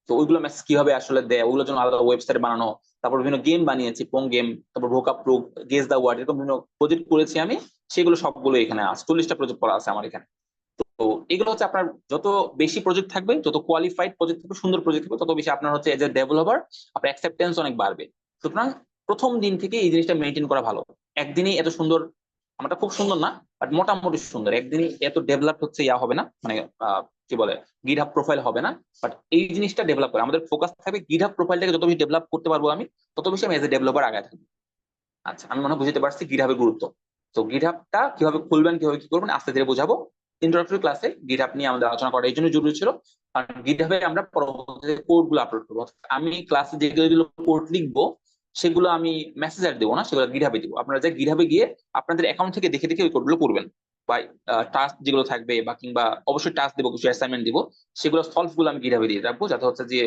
তো ওইগুলো মেসেজ কিভাবে আসলে দেয়, ওগুলোর জন্য আলাদা ওয়েবসাইট বানানো। তারপর বিভিন্ন গেম বানিয়েছি, পোং গেম, তারপর ভোকাপ প্রুফ, গেস দা ওয়ার্ড, এরকম বিভিন্ন প্রজেক্ট করেছি আমি। সেগুলো সবগুলো এখানে আছে, 40টা প্রজেক্ট করা আছে আমার এখানে। তো এগুলো হচ্ছে আপনার যত বেশি প্রজেক্ট থাকবে, যত কোয়ালিফাইড প্রজেক্ট থাকবে, সুন্দর প্রজেক্ট থাকবে, তত বেশি আপনার হচ্ছে এজ এ ডেভেলপার আপনার অ্যাকসেপ্টেন্স অনেক বাড়বে। সুতরাং প্রথম দিন থেকে এই জিনিসটা মেনটেন করা ভালো। একদিনই এত সুন্দর, আমারটা খুব সুন্দর না, বাট মোটামুটি সুন্দর। একদিনই এত ডেভেলপ হচ্ছে ইয়া হবে না, মানে কি বলে, গিটহাব প্রোফাইল হবে না। বাট এই জিনিসটা ডেভেলপ করে আমাদের ফোকাস থাকবে, গিটহাব প্রোফাইলটাকে যত বেশি ডেভেলপ করতে পারবো আমি, তত বেশি আমি এজ এ ডেভেলপার আগায় থাকবো। আচ্ছা, আমি মনে হয় বুঝতে পারছি গিটহাবের গুরুত্ব। তো গিটহাবটা কিভাবে খুলবেন, কিভাবে কি করবেন, আস্তে ধীরে বোঝাবো। ইন্ট্রোডাক্টরি ক্লাসে গিটহাব নিয়ে আমাদের আলোচনা করা এই জন্য জরুরি ছিল, কারণ গিটহাবে আমরা পরবর্তীতে কোড গুলো আপলোড করবো। আমি ক্লাসে যেগুলো কোড লিখবো, সেগুলো আমি মেসেজার দেবো না, সেগুলো গিটহাবে দিব। আপনারা যে গিটহাবে গিয়ে আপনাদের অ্যাকাউন্ট থেকে দেখে দেখে ওই কোডগুলো করবেন, বা টাস্ক যেগুলো থাকবে, বা কিংবা অবশ্যই টাস্ক দেবো, কিছু অ্যাসাইনমেন্ট দিব, সেগুলো সলভ গুলো আমি গিটহাবে দিয়ে রাখবো, যাতে হচ্ছে যে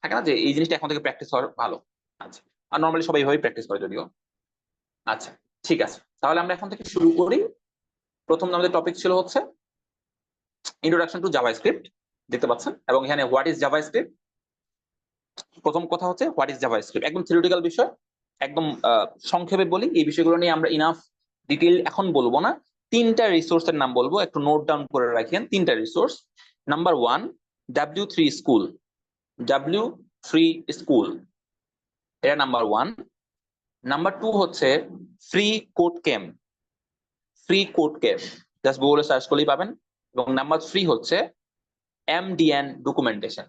থাকে না যে এই জিনিসটা এখন থেকে প্র্যাকটিস হওয়ার ভালো। আচ্ছা, আর নর্মালি সবাই এইভাবেই প্র্যাকটিস করে যদিও। আচ্ছা, ঠিক আছে, তাহলে আমরা এখন থেকে শুরু করি। প্রথম আমাদের টপিক ছিল হচ্ছে ইন্ট্রোডাকশন টু জাভাস্ক্রিপ্ট, দেখতে পাচ্ছেন, এবং এখানে হোয়াট ইজ জাভাস্ক্রিপ্ট। প্রথম কথা হচ্ছে হোয়াট ইজ জাভাস্ক্রিপ্ট, একদম থিওরিটিক্যাল বিষয়, একদম সংক্ষেপে বলি। এই বিষয়গুলো নিয়ে আমরা ইনাফ ডিটেইল এখন বলবো না। 3টা রিসোর্সের নাম বলবো, একটু নোট ডাউন করে রাখেন। 3টা resource: number 1 W3 school, W3 school, এটা নাম্বার 1। নাম্বার 2 হচ্ছে free code camp, free code camp, just গুগলে সার্চ করলেই পাবেন। এবং নাম্বার 3 হচ্ছে MDN ডকুমেন্টেশন।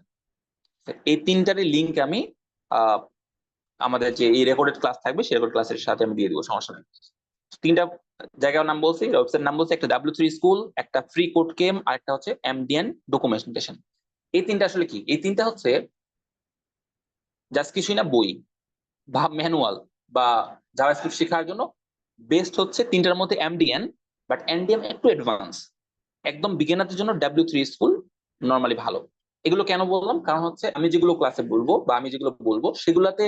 এই 3টারই লিঙ্ক আমি আহ, আমাদের যে এই রেকর্ডেড ক্লাস থাকবে সেই রেকর্ড ক্লাসের সাথে আমি দিয়ে দিব, সমস্যা নেই। 3টা জায়গার নাম বলছি, ওয়েবসাইট নাম বলছি, একটা W3 স্কুল, একটা ফ্রি কোড কেম, আর একটা হচ্ছে MDN ডকুমেন্টেশন। এই 3টা আসলে কি? এই 3টা হচ্ছে জাস্ট কিছুই না, বই বা ম্যানুয়াল বা জাভাস্ক্রিপ্ট শেখার জন্য বেস্ট হচ্ছে 3টার মধ্যে MDN, বাট MDN একটু অ্যাডভান্স। একদম বিগিনারদের জন্য W3 স্কুল নর্মালি ভালো। এগুলো কেন বললাম? কারণ হচ্ছে আমি যেগুলো ক্লাসে বলবো বা আমি যেগুলো বলবো সেগুলাতে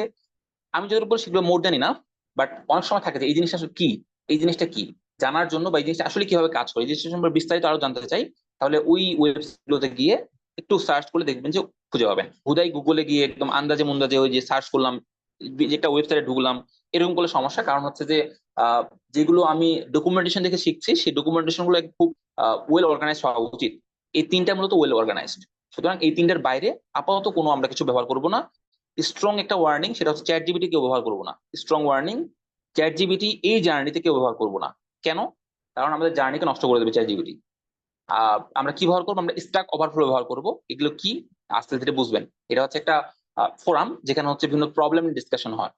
আমি যেগুলো বলবো সেগুলো মোর দ্যান ইনাফ। বাট অনেক সময় থাকে যে এই জিনিসটা আসলে কি, এই জিনিসটা কি জানার জন্য, বা এই জিনিসটা আসলে কিভাবে কাজ করে, এই জিনিসটা সম্পর্কে বিস্তারিত আরো জানতে চাই, তাহলে ওই ওয়েবসাইটগুলোতে গিয়ে একটু সার্চ করলে দেখবেন যে খুঁজে পাবেন। হুদাই গুগলে গিয়ে একদম আন্দাজে মুন্দাজে ওই যে সার্চ করলাম, যে একটা ওয়েবসাইটে ঢুকলাম, এরকম করলে সমস্যা। কারণ হচ্ছে যে আহ, যেগুলো আমি ডকুমেন্টেশন দেখে শিখছি, সেই ডকুমেন্টেশন গুলো খুব ওয়েল অর্গানাইজ হওয়া উচিত। এই 3টা মূলত ওয়েল অর্গানাইজড। সুতরাং এই 3টার বাইরে আপাতত কোনো আমরা কিছু ব্যবহার করবো না। স্ট্রং একটা ওয়ার্নিং, সেটা হচ্ছে চ্যাট জিপিটি কেউ ব্যবহার করবো না। স্ট্রং ওয়ার্নিং, চ্যাট জিপিটি এই জার্নিতে কেউ ব্যবহার করবো না। কেন? কারণ আমাদের জার্নিকে নষ্ট করে দেবে চ্যাট জিপিটি। আমরা কি ব্যবহার করবো? আমরা স্ট্যাক ওভারফ্লো ব্যবহার করবো। এগুলো কি আস্তে ধীরে বুঝবেন। এটা হচ্ছে একটা ফোরাম, যেখানে হচ্ছে বিভিন্ন প্রবলেম ডিসকাশন হয়।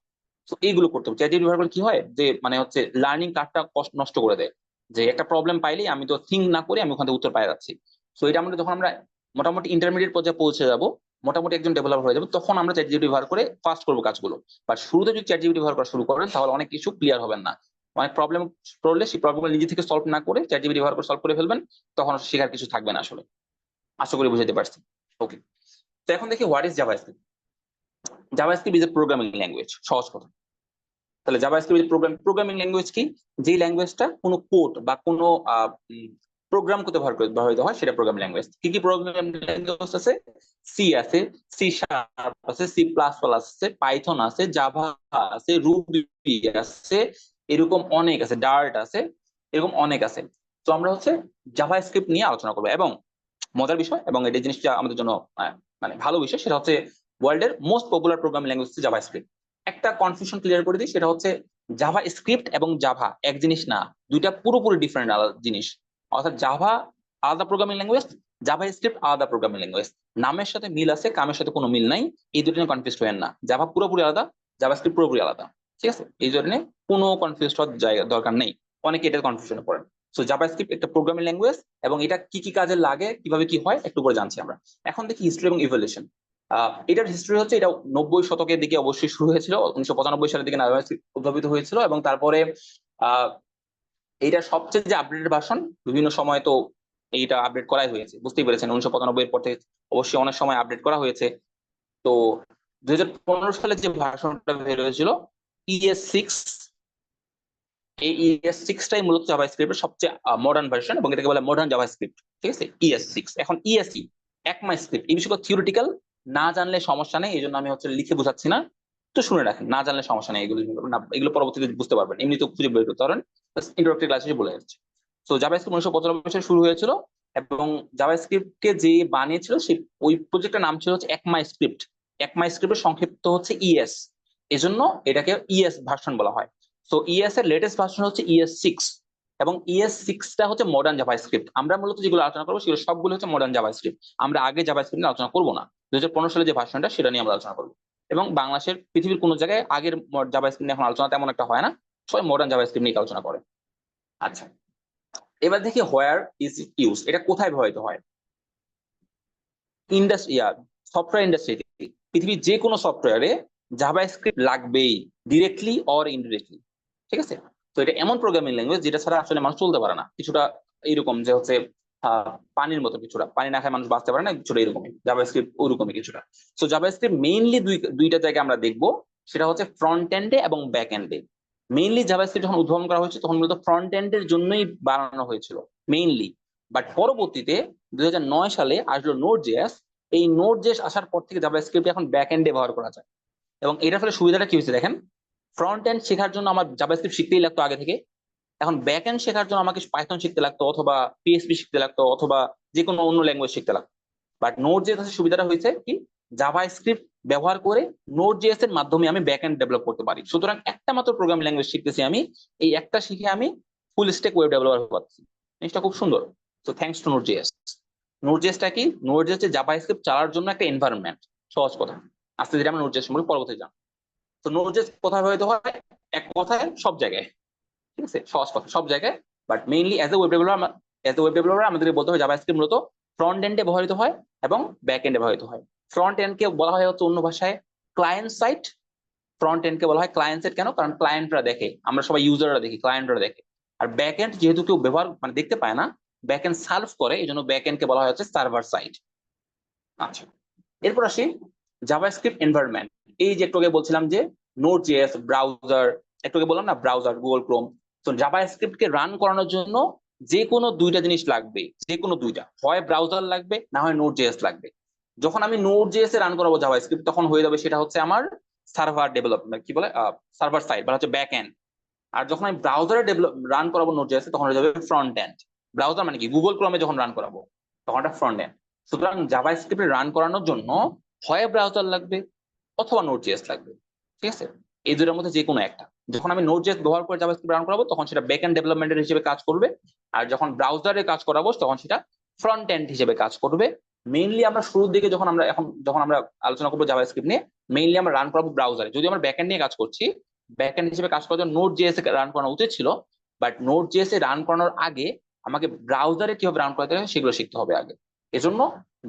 তো এইগুলো করতে হবে। চ্যাট জিপিটি ব্যবহার করলে কি হয় যে মানে হচ্ছে লার্নিং কার্ভটা নষ্ট করে দেয়। যে একটা প্রবলেম পাইলেই আমি তো থিঙ্ক না করে আমি ওখান থেকে উত্তর পাই যাচ্ছি। তো এটা আমাদের যখন আমরা মোটামুটি ইন্টারমিডিয়েট পর্যায়ে পৌঁছে যাব, মোটামুটি একজন ডেভেলপার হয়ে যাবো, তখন আমরা চ্যাট জিপিটি ব্যবহার করে ফাস্ট করবো কাজগুলো। বাট শুরুতে যদি চ্যাট জিপিটি ব্যবহার করা শুরু করেন তাহলে অনেক কিছু ক্লিয়ার হবেন না। অনেক প্রবলেম পড়লে সেই প্রবলেম নিজে থেকে সলভ না করে চ্যাট জিপিটি ব্যবহার করে সলভ করে ফেলবেন, তখন শেখার কিছু থাকবে না আসলে। আশা করি বুঝাতে পারছি। ওকে, তো এখন দেখি what is JavaScript. JavaScript is a programming language, সহজ কথা। তাহলে জাভাস্ক্রিপ্ট প্রোগ্রামিং ল্যাঙ্গুয়েজ কি? যে ল্যাঙ্গুয়েজটা কোনো কোড বা কোনো প্রোগ্রাম করতে ব্যবহৃত হয় সেটা প্রোগ্রামিং ল্যাঙ্গুয়েজ। কি কি প্রোগ্রামিং ল্যাঙ্গুয়েজ আছে? সি আছে, সি শার্প আছে, সি প্লাস প্লাস আছে, পাইথন আছে, জাভা আছে, রুবি আছে, এরকম অনেক আছে, ডার্ট আছে, এরকম অনেক আছে। তো আমরা হচ্ছে জাভাস্ক্রিপ্ট নিয়ে আলোচনা করবো। এবং মজার বিষয় এবং এই জিনিসটা আমাদের জন্য মানে ভালো বিষয়, সেটা হচ্ছে ওয়ার্ল্ডের মোস্ট পপুলার প্রোগ্রামিং ল্যাঙ্গুয়েজ হচ্ছে জাভাস্ক্রিপ্ট। একটা কনফিউশন ক্লিয়ার করে দিই, সেটা হচ্ছে জাভা স্ক্রিপ্ট এবং জাভা এক জিনিস না, দুইটা পুরোপুরি ডিফারেন্ট আলাদা জিনিস। অর্থাৎ জাভা আলাদা প্রোগ্রামিং ল্যাঙ্গুয়েজ, জাভা স্ক্রিপ্ট আলাদা প্রোগ্রামিং ল্যাঙ্গুয়েজ। নামের সাথে মিল আছে, কামের সাথে কোনো মিল নাই। এই দুটো নিয়ে কনফিউজ হবেন না। জাভা পুরোপুরি আলাদা, জাভা স্ক্রিপ্ট পুরোপুরি আলাদা। ঠিক আছে, এই জন্য কোনো কনফিউজ হওয়ার জায়গা দরকার নেই। অনেকে এটা কনফিউশনে পড়েন। সো জাভাস্ক্রিপ্ট একটা প্রোগ্রামিং ল্যাঙ্গুয়েজ, এবং এটা কি কি কাজে লাগে, কিভাবে কি হয়, একটু পরে জানছি আমরা। এখন দেখি হিস্ট্রি এবং ইভলিউশন। এটার হিস্ট্রি হচ্ছে, এটা 90 শতকের দিকে অবশ্যই শুরু হয়েছিল, 1995 সালের দিকে জাভাস্ক্রিপ্ট উদ্ভাবিত হয়েছিল। এবং তারপরে আহ এটা সবচেয়ে যে আপডেটেড ভার্সন, বিভিন্ন সময় তো এইটা আপডেট করাই হয়েছে, বুঝতেই পেরেছেন। 1995 পর থেকে অবশ্যই অনেক সময় আপডেট করা হয়েছে। তো 2015 সালে যে ভার্সনটা বের হয়েছিল, ES6, এই ES6টাই মূলত জাভাস্ক্রিপ্টের সবচেয়ে মডার্ন ভার্সন, এবং এটাকে বলে মডার্ন জাভাস্ক্রিপ্ট। ঠিক আছে, ES6। এখন ESE, একমাস্ক্রিপ্ট, এই বিষয়গুলো থিওরিটিক্যাল, না জানলে সমস্যা নেই, এই জন্য আমি হচ্ছে লিখে বোঝাচ্ছি না। তো শুনে রাখেন, না জানলে সমস্যা নেই, এগুলো না, এগুলো পরবর্তীতে বুঝতে পারবেন, এমনি তো খুঁজে বের করতে পারেন। ইন্ট্রোডাক্টরি ক্লাসে বলে যাচ্ছে। তো জাভাস্ক্রিপ্ট 1995 সালে শুরু হয়েছিল, এবং জাভাস্ক্রিপ্টকে যে বানিয়েছিল সেই ওই প্রজেক্টের নাম ছিল হচ্ছে একমাস্ক্রিপ্ট। একমাস্ক্রিপ্টের সংক্ষিপ্ত হচ্ছে ES, এজন্য এটাকে ES ভার্সন বলা হয়। সো ES এর লেটেস্ট ভার্সন হচ্ছে ES6, এবং ES6টা হচ্ছে মডার্ন জাভাস্ক্রিপ্ট। আমরা মূলত যেগুলো আলোচনা করবো সেগুলো সবগুলো হচ্ছে মডার্ন জাভাস্ক্রিপ্ট। আমরা আগে জাভাস্ক্রিপ্ট নিয়ে আলোচনা করবো না। 2015 সালে যে ভার্সনটা সেটা নিয়ে আমরা আলোচনা করবো। এবং বাংলাদেশের পৃথিবীর কোনো জায়গায় আগের জাভাস্ক্রিপ্ট নিয়ে এখন আলোচনা তেমন একটা হয় না, সবাই মডার্ন জাভাস্ক্রিপ্ট নিয়ে আলোচনা করে। আচ্ছা, এবার দেখি হোয়ার ইজ ইট ইউজ, এটা কোথায় ব্যবহৃত হয়। ইন্ডাস্ট্রি, সফটওয়্যার ইন্ডাস্ট্রিতে, পৃথিবীর যে কোনো সফটওয়্যারে জাভাস্ক্রিপ্ট লাগবেই, ডিরেক্টলি অর ইনডিরেক্টলি। ঠিক আছে, তো এটা এমন প্রোগ্রামিং ল্যাঙ্গুয়েজ যেটা ছাড়া আসলে মানুষ চলতে পারে না। কিছুটা এইরকম যে হচ্ছে পানির মতো, কিছুটা পানি না খায় মানুষ বাঁচতে পারে না, কিছুটা এরকমই জাভাস্ক্রিপ্ট ওরকমই কিছুটা। সো জাভাস্ক্রিপ্ট মেইনলি দুইটা জায়গায় আমরা দেখবো, সেটা হচ্ছে ফ্রন্ট এন্ডে এবং ব্যাক এন্ডে। মেইনলি জাভাস্ক্রিপ্ট যখন উদ্ভাবন করা হয়েছে তখন মূলত ফ্রন্ট এন্ডের জন্যই বানানো হয়েছিল মেইনলি। বাট পরবর্তীতে 2009 সালে আসলো নোড জেএস। এই নোড জেএস আসার পর থেকে জাভাস্ক্রিপ্ট এখন ব্যাক এন্ডে ব্যবহার করা যায়। এবং এটার ফলে সুবিধাটা কি হয়েছে দেখেন, ফ্রন্ট এন্ড শেখার জন্য আমার জাভাস্ক্রিপ্ট শিখতেই লাগতো আগে থেকে, এখন ব্যাক এন্ড শেখার জন্য আমাকে পাইথন শিখতে লাগতো, অথবা PHP শিখতে লাগতো, অথবা যে কোনো অন্য ল্যাঙ্গুয়েজ শিখতে লাগতো। বাট নোড জেএস এর সুবিধাটা হয়েছে কি, জাভাস্ক্রিপ্ট ব্যবহার করে নোড জেএস এর মাধ্যমে আমি ব্যাক এন্ড ডেভেলপ করতে পারি। সুতরাং একটা মাত্র প্রোগ্রামিং ল্যাঙ্গুয়েজ শিখতেছি আমি, এই একটা শিখে আমি ফুল স্ট্যাক ওয়েব ডেভেলপার হতে পারছি। জিনিসটা খুব সুন্দর। তো thanks to Node JS. Node জেএসটা কি? নোড জেএস হচ্ছে জাভাস্ক্রিপ্ট চালার জন্য একটা এনভায়রনমেন্ট, সহজ কথা। আস্তে ধীরে আমরা নোড জেএস সম্পর্কে পরবর্তী জানবো। তো নোড জেএস কোথায় ব্যবহৃত হয়? এক কথায় সব জায়গায়। ঠিক আছে, সহজ কথা, সব জায়গায়। But mainly as a web developer আমাদেরকে বলতে হবে জাভাস্ক্রিপ্ট মূলত ফ্রন্ট এন্ডে ব্যবহৃত হয় এবং ব্যাক এন্ডে ব্যবহৃত হয়। ফ্রন্ট এন্ড কে বলা হয় হচ্ছে অন্য ভাষায় ক্লায়েন্ট সাইট। ফ্রন্ট এন্ড কে বলা হয় ক্লায়েন্ট সাইট, কেন? কারণ ক্লায়েন্টরা দেখে, আমরা সবাই ইউজাররা দেখি, ক্লায়েন্টরা দেখে। আর ব্যাক এন্ড যেহেতু কেউ ব্যবহার মানে দেখতে পায় না, ব্যাক এন্ড সার্ভ করে, এই জন্য ব্যাক এন্ড কে বলা হয় হচ্ছে সার্ভার সাইট। আচ্ছা, এরপর আসি জাভাস্ক্রিপ্ট এনভায়রনমেন্ট। এই যে একটু আগে বলছিলাম যে নোড জেএস ব্রাউজার, একটু আগে বললাম না, ব্রাউজার গুগল ক্রোম। তো জাভাস্ক্রিপ্ট কে রান করানোর জন্য যে কোনো দুইটা জিনিস লাগবে, যে কোনো দুইটা, হয় ব্রাউজার লাগবে, না হয় নোড জেএস লাগবে। যখন আমি নোড জেএস এ রান করাবো জাভাস্ক্রিপ্ট, তখন হয়ে যাবে সেটা হচ্ছে আমার সার্ভার ডেভেলপমেন্ট, কি বলে, সার্ভার সাইড বা হচ্ছে ব্যাক এন্ড। আর যখন আমি ব্রাউজারে রান করাবো নোড জেএস, তখন হয়ে যাবে ফ্রন্ট এন্ড। ব্রাউজার মানে কি, গুগল ক্রোমে যখন রান করাবো তখন এটা ফ্রন্ট এন্ড। সুতরাং জাভাস্ক্রিপ্ট রান করানোর জন্য হয় ব্রাউজার লাগবে অথবা নোড জেএস লাগবে। ঠিক আছে, এই দুটোর মধ্যে যে কোনো একটা। যখন আমি নোড জেএস ব্যবহার করে জাভাস্ক্রিপ্ট রান করাবো তখন সেটা ব্যাক এন্ড ডেভেলপমেন্টের হিসেবে কাজ করবে, আর যখন ব্রাউজারে কাজ করাবো তখন সেটা ফ্রন্ট এন্ড হিসেবে কাজ করবে। মেইনলি আমরা শুরুর দিকে যখন আমরা আলোচনা করবো জাভাস্ক্রিপ্ট নিয়ে, মেইনলি আমরা রান করাবো ব্রাউজারে। যদি আমরা ব্যাক এন্ড নিয়ে কাজ করছি, ব্যাক এন্ড হিসেবে কাজ করার জন্য নোড জেএস এ রান করানো উচিত ছিল। But node JS A run করানোর আগে আমাকে ব্রাউজারে কিভাবে রান করাতে হয় সেগুলো শিখতে হবে আগে। এজন্য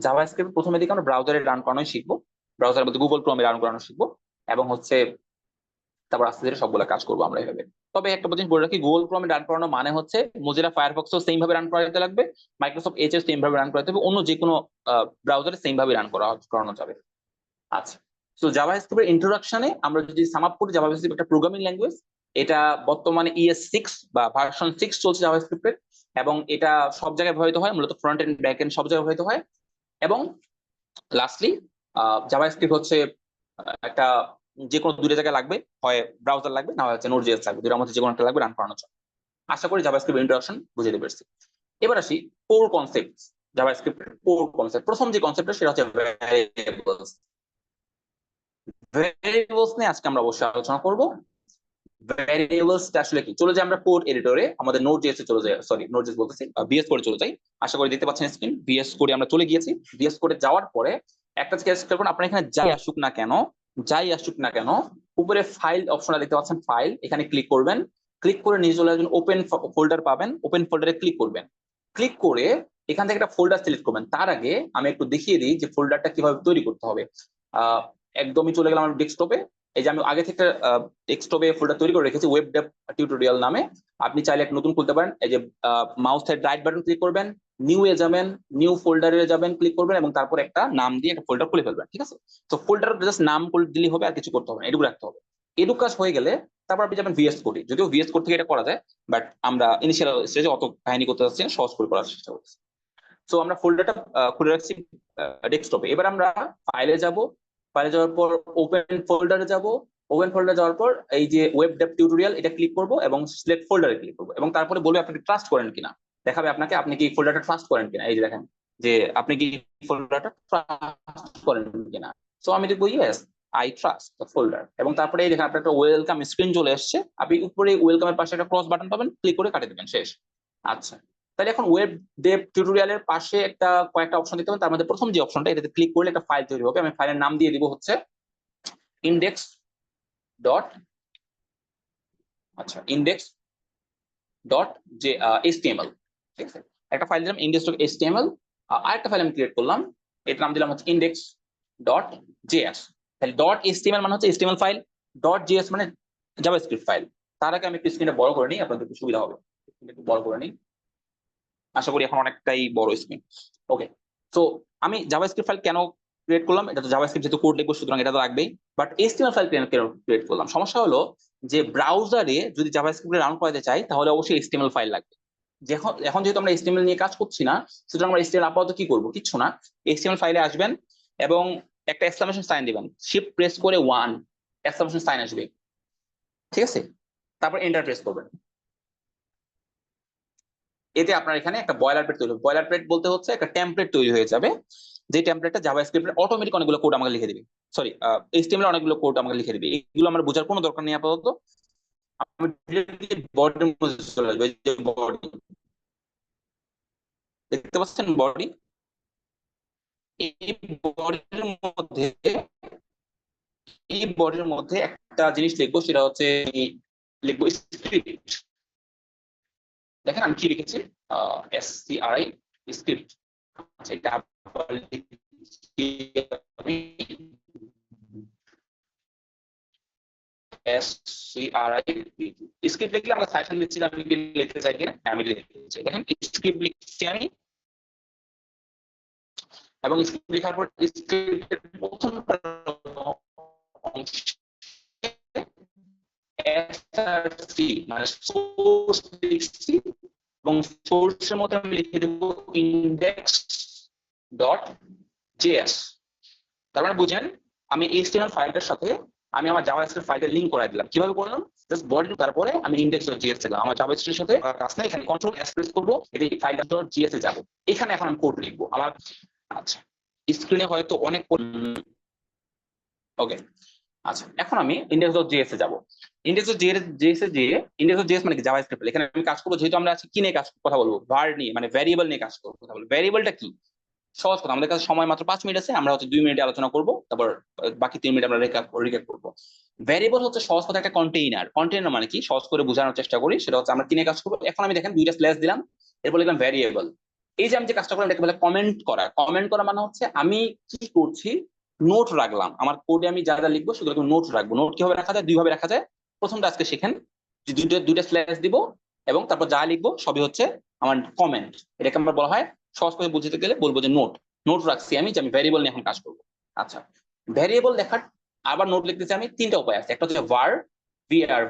জাভাস্ক্রিপ্ট প্রথমে দিকে আমরা ব্রাউজারে রান করানোই শিখবো, ব্রাউজারের মধ্যে গুগল ক্রোমে রান করানো শিখবো, এবং হচ্ছে তারপর আস্তে ধীরে সবগুলো কাজ করবো আমরা এভাবে। তবে একটা জিনিস বলে রাখি, গুগল ক্রোমে রান করানো মানে হচ্ছে মোজিলা ফায়ারফক্সও সেম ভাবে রান করাতে লাগবে, মাইক্রোসফট এজ এর সেম ভাবে রান করাতে হবে, অন্য যে কোনো ব্রাউজারে সেম ভাবে রান করানো যাবে। আচ্ছা, তো জাভাস্ক্রিপ্টের ইন্ট্রোডাকশনে আমরা যদি সাম আপ করি, জাভাস্ক্রিপ্ট একটা প্রোগ্রামিং ল্যাঙ্গুয়েজ। এটা বর্তমানে ES6 বা ভার্সন 6 চলছে জাভাস্ক্রিপ্টের, এবং এটা সব জায়গায় ব্যবহৃত হয়, মূলত ফ্রন্ট এন্ড ব্যাক এন্ড সব জায়গায় ব্যবহৃত হয়। এবং লাস্টলি জাভাস্ক্রিপ্ট হচ্ছে একটা যে কোনো দুটো জায়গায় লাগবে, হয় ব্রাউজার লাগবে না হচ্ছে নোড.js লাগবে, দুটোর মধ্যে যে কোনো একটা লাগবে রান করানোর জন্য। আশা করি জাভাস্ক্রিপ্ট ইন্ট্রোডাকশন বুঝে দিতে পেরেছি। এবার আসি কোর কনসেপ্ট। জাভাস্ক্রিপ্টের কোর কনসেপ্ট, প্রথম যে কনসেপ্টটা সেটা হচ্ছে ভ্যারিয়েবলস। ভ্যারিয়েবলস নিয়ে আজকে আমরা অবশ্যই আলোচনা করব। ভ্যারিয়েবলসটা আসলে কি, চলে যাই আমরা কোড এডিটরে, আমাদের নোড.js এ চলে যাই, সরি নোড.js বলতেছি, VS কোডে চলে যাই। আশা করি দেখতে পাচ্ছেন স্ক্রিন, VS কোডে আমরা চলে গিয়েছি। VS কোডে যাওয়ার পরে একটা কাজ করবেন, আপনার এখানে যাই আসুক না কেন উপরে ফাইল অপশনটা দেখতে পাচ্ছেন, ফাইল, এখানে ক্লিক করবেন। ক্লিক করে নিয়ে চলে আসবেন, ওপেন ফোল্ডার পাবেন, ওপেন ফোল্ডারে ক্লিক করবেন। ক্লিক করে এখান থেকে একটা ফোল্ডার সিলেক্ট করবেন। তার আগে আমি একটু দেখিয়ে দিই যে ফোল্ডারটা কিভাবে তৈরি করতে হবে। আহ একদমই চলে গেলাম আমার ডেস্কটপে। এই যে আমি আগে থেকে ডেস্কটপে ফোল্ডার তৈরি করে রেখেছি, ওয়েব ডেভ টিউটোরিয়াল নামে। আপনি চাইলে একটা নতুন খুলতে পারেন। এই যে মাউস এর রাইট বাটন ক্লিক করবেন, নিউ এ যাবেন, নিউ ফোল্ডারে যাবেন, ক্লিক করবেন, এবং তারপর একটা নাম দিয়ে একটা ফোল্ডার খুলে ফেলবেন। ঠিক আছে, তো ফোল্ডার জাস্ট নাম করে দিলেই হবে, আর কিছু করতে হবে না, এটুকু রাখতে হবে। এটুকু কাজ হয়ে গেলে তারপর আপনি যাবেন VS কোডে। যদিও VS কোড থেকে এটা করা যায়, বাট আমরা ইনিশিয়াল স্টেজে অত কাহিনী করতে যাচ্ছি না, সহজ করে করার চেষ্টা করছি। সো আমরা ফোল্ডারটা খুলে রাখছি ডেস্কটপে। এবার আমরা ফাইলে যাব, ফাইলে যাওয়ার পর ওপেন ফোল্ডারে যাব। ওপেন ফোল্ডারে যাওয়ার পর এই যে ওয়েব ডেভ টিউটোরিয়াল, এটা ক্লিক করব এবং সিলেক্ট ফোল্ডারে ক্লিক করব, এবং তারপরে বলবে আপনি ট্রাস্ট করেন কিনা, দেখাবে আপনাকে আপনি কি ফোল্ডারটা ট্রাস্ট করেন কিনা। এই যে দেখেন যে আপনি কি ফোল্ডারটা ট্রাস্ট করেন কিনা। সো আমি দেখবো yes, I trust the folder, এবং তারপরে এই দেখেন আপনার একটা ওয়েলকাম স্ক্রিন চলে আসছে। আপনি উপরে ওয়েলকামের পাশে একটা ক্রস বাটন পাবেন, ক্লিক করে কাটিয়ে দেবেন, শেষ। আচ্ছা, তাহলে এখন ওয়েব ডেভ টিউটোরিয়ালের পাশে একটা কয়েকটা অপশন দিতে হবে। তার মধ্যে প্রথম যে অপশনটা, এটাতে ক্লিক করলে একটা ফাইল তৈরি হবে। আমি ফাইলের নাম দিয়ে দিব হচ্ছে ইন্ডেক্স ডট, আচ্ছা ইন্ডেক্স ডট যে HTML। ঠিক আছে, একটা ফাইল দিলাম ইন্ডেক্স ডট HTML। আরেকটা ফাইল আমি ক্রিয়েট করলাম, এটার নাম দিলাম হচ্ছে ইন্ডেক্স ডট জেএস। তাহলে ডট HTML মানে হচ্ছে HTML ফাইল, ডট জেএস মানে জাভাস্ক্রিপ্ট ফাইল। তার আগে আমি একটু স্ক্রিনটা বড় করে নিই, আপনাদের একটু সুবিধা হবে। একটু বড় করে নিই, আশা করি এখন অনেকটাই বড় স্ক্রিন। ওকে, তো আমি জাভাস্ক্রিপ্ট ফাইল কেন ক্রিয়েট করলাম, এটা তো জাভাস্ক্রিপ্ট যেহেতু কোড লিখবো সুতরাং এটা তো লাগবেই। বাট HTML ফাইল কেন ক্রিয়েট করলাম, সমস্যা হলো যে ব্রাউজারে যদি জাভাস্ক্রিপ্ট রান করাতে চাই তাহলে অবশ্যই HTML ফাইল লাগবে। এখন এখন যেহেতু আমরা HTML নিয়ে কাজ করছি না, সুতরাং আমরা HTML আপাতত কি করবো, কিচ্ছু না। HTML ফাইলে আসবেন এবং একটা এক্সক্লামেশন সাইন দিবেন, শিফট প্রেস করে 1, এক্সক্লামেশন সাইন আসবে। ঠিক আছে, তারপর এন্টার প্রেস করবেন। এতে আপনার এখানে একটা বয়লার প্লেট তৈরি হবে। বয়লার প্লেট বলতে হচ্ছে একটা টেমপ্লেট তৈরি হয়ে যাবে, যে টেমপ্লেটটা জাভাস্ক্রিপ্টের অটোমেটিক অনেকগুলো কোড আমাকে লিখে দিবে, সরি HTML এর অনেকগুলো কোড আমাকে লিখে দিবে। এগুলো আমার বোঝার কোনো দরকার নেই আপাতত। আমি বডির মধ্যে চলে আসবো, এই যে বডি দেখতে পাচ্ছেন, বডি, এই বডির মধ্যে এই বডির মধ্যে একটা জিনিস লিখবো, সেটা হচ্ছে লিখবো স্ক্রিপ্ট। দেখেন আমি কি লিখেছি, SCRI স্ক্রিপ্ট। আচ্ছা, এটা আবার লিখছি আমি SCRI স্ক্রিপ্ট। লিখলে আমরা সাজেশন দিচ্ছি আমি কি লিখতে চাই কিনা, আমি লিখতে চাই। দেখেন স্ক্রিপ্ট লিখছি আমি, এবং স্ক্রিপ্ট লেখার পর স্ক্রিপ্টের প্রথম অংশে SRC মানে সোর্স লিখছি, এবং সোর্সের মধ্যে আমি লিখে দেবো ইন্ডেক্স ডট জেএস। তার মানে বুঝেন, আমি HTML ফাইলটার সাথে আমি আমার জাভাস্ক্রিপ্ট ফাইলটা লিংক করাই দিলাম। কিভাবে করলাম, জাস্ট বডি, তারপরে আমি ইন্ডেক্স ডট জেএস দিলাম। আমার জাভাস্ক্রিপ্টের সাথে কাজ না, এখানে কন্ট্রোল এস প্রেস করবো, এটা ফাইলটা ডট জেএস এ যাবো। এখানে এখন আমি কোড লিখবো আমার। আচ্ছা, স্ক্রিনে হয়তো অনেক, ওকে। আচ্ছা, এখন আমি ইন্ডেক্স ডট জেএস এ যাবো। ইন্ডেক্স ডট জেএস এ গিয়ে, ইন্ডেক্স ডট জেএস মানে কি, জাভাস্ক্রিপ্ট। এখানে আমি কাজ করবো, যেহেতু আমরা আজকে কি নিয়ে কথা বলবো, ভার নিয়ে, মানে ভ্যারিয়েবল নিয়ে কথা বলবো। ভ্যারিয়েবলটা কি, সহজ কথা, আমাদের কাছে সময় মাত্র 5 মিনিট আছে, আমরা হচ্ছে 2 মিনিটে আলোচনা করব, তারপর বাকি 3 মিনিট আমরা রিক্যাপ করবো। ভ্যারিয়েবল হচ্ছে সহজ কথা একটা কন্টেইনার। কন্টেইনার মানে কি, সহজ করে বোঝানোর চেষ্টা করি, সেটা হচ্ছে আমরা কিনে কাজ করবো। এখন আমি দেখেন দুইটা স্ল্যাশ দিলাম, এরপর লিখলাম ভ্যারিয়েবল। এই যে আমি যে কাজটা করলাম এটাকে বলে কমেন্ট করা। কমেন্ট করা মানে হচ্ছে আমি কি করছি, নোট রাখলাম। আমার কোডে আমি যা যা লিখবো সেগুলো নোট রাখবো। নোট কিভাবে রাখা যায়? দুইভাবে রাখা যায়। প্রথমটা আজকে শিখেন, যে দুইটা দুইটা স্ল্যাশ দিব এবং তারপর যা লিখবো সবই হচ্ছে আমার কমেন্ট। এটাকে আমরা বলা হয়, সহজ করে বুঝতে গেলে বলবো যে নোট। নোট রাখছি আমি, যে আমি ভ্যারিয়েবল নিয়ে এখন কাজ করবো। আচ্ছা, ভ্যারিয়েবল লেখার আবার নোট লিখতেছি আমি তিনটা উপায় আছে। একটা হচ্ছে var,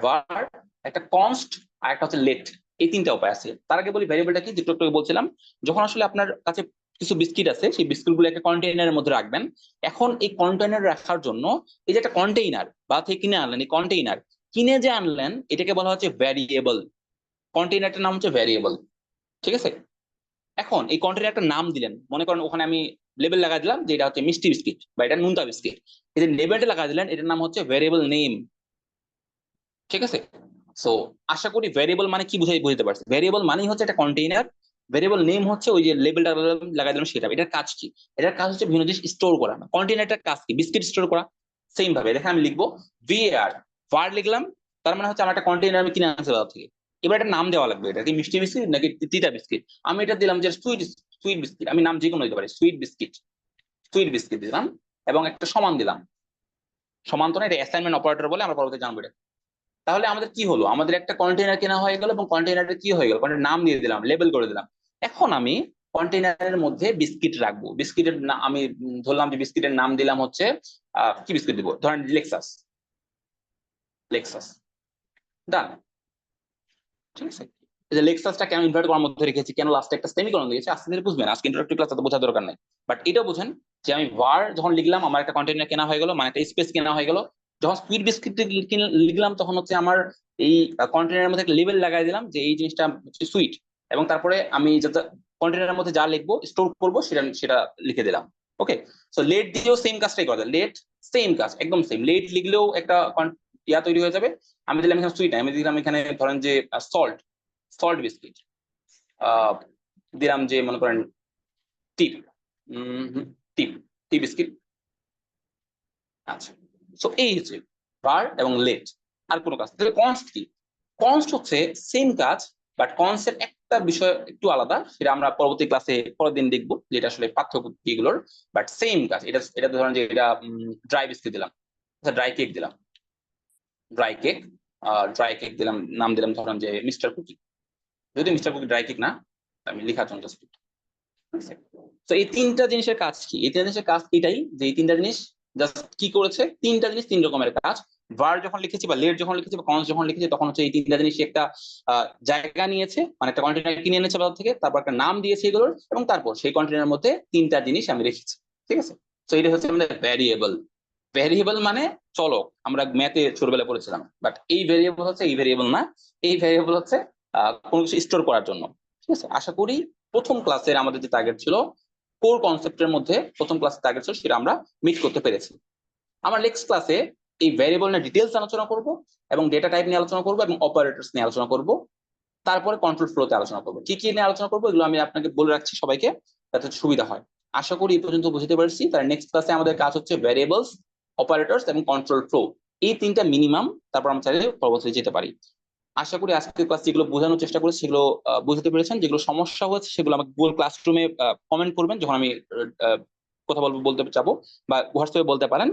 var, একটা const, আর একটা হচ্ছে let। এই তিনটা উপায় আছে। তার আগে বলি ভ্যারিয়েবলটা কি, যেটা একটু আগে বলছিলাম। যখন আসলে আপনার কাছে কিছু বিস্কিট আছে, সেই বিস্কিট গুলো একটা কন্টেইনারের মধ্যে রাখবেন। এখন এই কন্টেইনার রাখার জন্য এই যে একটা কন্টেইনার বা থেকে কিনে আনলেন, এই কন্টেইনার কিনে যে আনলেন এটাকে বলা হচ্ছে ভ্যারিয়েবল। কন্টেইনারটার নাম হচ্ছে ভ্যারিয়েবল, ঠিক আছে? এখন এই কন্টেইনার একটা নাম দিলেন, মনে করেন ওখানে আমি লেবেল লাগাই দিলাম যে এটা হচ্ছে মিষ্টি বিস্কিট বা এটা নুনতা বিস্কিট। এই যে লেবেলটা লাগাই দিলেন, এটার নাম হচ্ছে ভ্যারিয়েবল নেম, ঠিক আছে? সো আশা করি ভ্যারিয়েবল মানে কি বুঝতে পারছি। ভ্যারিয়েবল মানেই হচ্ছে একটা কন্টেইনার, ভ্যারিয়েবল নেম হচ্ছে ওই যে লেবেলটা লাগাই দিলাম সেটা। এটার কাজ কি? এটার কাজ হচ্ছে বিভিন্ন জিনিস স্টোর করা। কন্টেইনারটার কাজ কি? বিস্কিট স্টোর করা। সেম ভাবে দেখেন আমি লিখবো var, var লিখলাম, তার মানে হচ্ছে আমার একটা কন্টেইনার আমি কিনে আনছি বাজার থেকে। এবার একটা নাম দেওয়া লাগবে, এটা কি মিষ্টি বিস্কিট নাকি তিতা বিস্কিট। আমি এটা দিলাম যে সুইট, সুইট বিস্কিট। আমি নাম যে কোনো দিতে পারি, সুইট বিস্কিট, সুইট বিস্কিট দিলাম এবং একটা সমান দিলাম। সমান তো না, এটা অ্যাসাইনমেন্ট অপারেটর বলে, আমরা পরবর্তীতে জানবো এটা। তাহলে আমাদের কি হলো, আমাদের একটা কন্টেইনার কেনা হয়ে গেল এবং কন্টেইনারটা কি হয়ে গেল, কন্টেইনার নাম দিয়ে দিলাম, লেবেল করে দিলাম। এখন আমি কন্টেইনারের মধ্যে বিস্কিট রাখবো। বিস্কিটের আমি ধরলাম যে বিস্কিটের নাম দিলাম হচ্ছে কি বিস্কিট দিব, ধরেন লেক্সাস, লেক্সাস। ডান, ঠিক আছে? এই যে লেক্সাসটা কেন ইনভার্ট করার মধ্যে রেখেছি, কেন লাস্টে একটা সেমিকোলন দিয়েছি, আস্তে ধীরে বুঝবেন। আজকে ইন্ট্রোডাক্টরি ক্লাস তো বোঝার দরকার নাই। বাট এটাও বুঝেন যে আমি var যখন লিখলাম আমার একটা কন্টেইনার কেনা হয়ে গেল, মানে একটা স্পেস কেনা হয়ে গেল। যখন সুইট বিস্কিট লিখলাম তখন হচ্ছে আমার এই কন্টেইনারের মধ্যে একটা লেবেল লাগাই দিলাম যে এই জিনিসটা হচ্ছে সুইট। এবং তারপরে আমি যত কন্টেইনারের মধ্যে যা লিখবো, স্টোর করবো, সেটা সেটা লিখে দিলাম। ওকে, সো লেট দিয়েও সেম কাজটাই করা যায়। লেট সেম কাজ, একদম সেম। লেট লিখলেও একটা ইয়া তৈরি হয়ে যাবে। আমি দিলাম এখানে সুইট, আমি দিলাম এখানে ধরেন যে সল্ট, সল্ট বিস্কিট। দিলাম যে মনে করেন টিপ, টিপ, টি বিস্কিট। আচ্ছা, সো এই হচ্ছে বার এবং লেট। আর কোনো কাজ তাহলে কনস্ট কি? কনস্ট হচ্ছে সেম কাজ, বাট কনসেপ্ট একটা বিষয় একটু আলাদা, সেটা আমরা পরবর্তী ক্লাসে পরের দিন দেখবো যেটা আসলে পার্থক্য কি এগুলোর। বাট সেম কাজ। এটা এটা ধরেন যে এটা ড্রাই বিস্কিট দিলাম, আচ্ছা ড্রাই কেক দিলাম, ড্রাই কেক, ড্রাই কেক দিলাম, নাম দিলাম ধরেন যে মিস্টার কুকি। যদি মিস্টার কুকি ড্রাই কেক না, আমি লেখার জন্য জাস্ট। তো এই তিনটা জিনিসের কাজ কি? এই তিনটা জিনিসের কাজ এটাই যে এই তিনটা জিনিস জাস্ট কি করেছে, তিনটা জিনিস তিন রকমের কাজ। ভার যখন লিখেছি বা লেট যখন লিখেছি বা কনস যখন লিখেছি, তখন হচ্ছে এই তিনটা জিনিস একটা জায়গা নিয়েছে, মানে একটা কন্টেনার কিনে এনেছে বাজার থেকে, তারপর একটা নাম দিয়েছে এগুলোর, এবং তারপর সেই কন্টেনারের মধ্যে তিনটা জিনিস আমি রেখেছি, ঠিক আছে? তো এটা হচ্ছে আমাদের ভ্যারিয়েবল। ভ্যারিয়েবল মানে চলক, আমরা ম্যাথে ছোটবেলায় পড়েছিলাম। বাট এই ভ্যারিয়েবল হচ্ছে এই ভ্যারিয়েবল না। এই ভ্যারিয়েবল হচ্ছে কোনো কিছু স্টোর করার জন্য, ঠিক আছে? আশা করি প্রথম ক্লাসের আমাদের যে টার্গেট ছিল, কোর কনসেপ্টের মধ্যে প্রথম ক্লাসের টার্গেট ছিল, সেটা আমরা মিট করতে পেরেছি। আমরা নেক্সট ক্লাসে এই ভ্যারিয়েবল নিয়ে ডিটেলস আলোচনা করব এবং ডেটা টাইপ নিয়ে আলোচনা করব এবং অপারেটরস নিয়ে আলোচনা করব। তারপরে কন্ট্রোল ফ্লোতে আলোচনা করবো। কি কি নিয়ে আলোচনা করবো এগুলো আমি আপনাকে বলে রাখছি সবাইকে, যাতে সুবিধা হয়। আশা করি এই পর্যন্ত বুঝতে পারছি। তার নেক্সট ক্লাসে আমাদের কাজ হচ্ছে ভ্যারিয়েবলস, অপারেটরস এবং কন্ট্রোল ফ্লো। এই তিনটা মিনিমাম, তারপর আমরা চাইলে পরবর্তীতে যেতে পারি। আশা করি আজকের ক্লাস যেগুলো বোঝানোর চেষ্টা করেছি সেগুলো বুঝতে পেরেছেন। যেগুলো সমস্যা হয়েছে সেগুলো আমাকে গুগল ক্লাসরুমে কমেন্ট করবেন যখন আমি কথা বলবো, বলতে চাবো, বা হোয়াটসঅ্যাপে বলতে পারেন।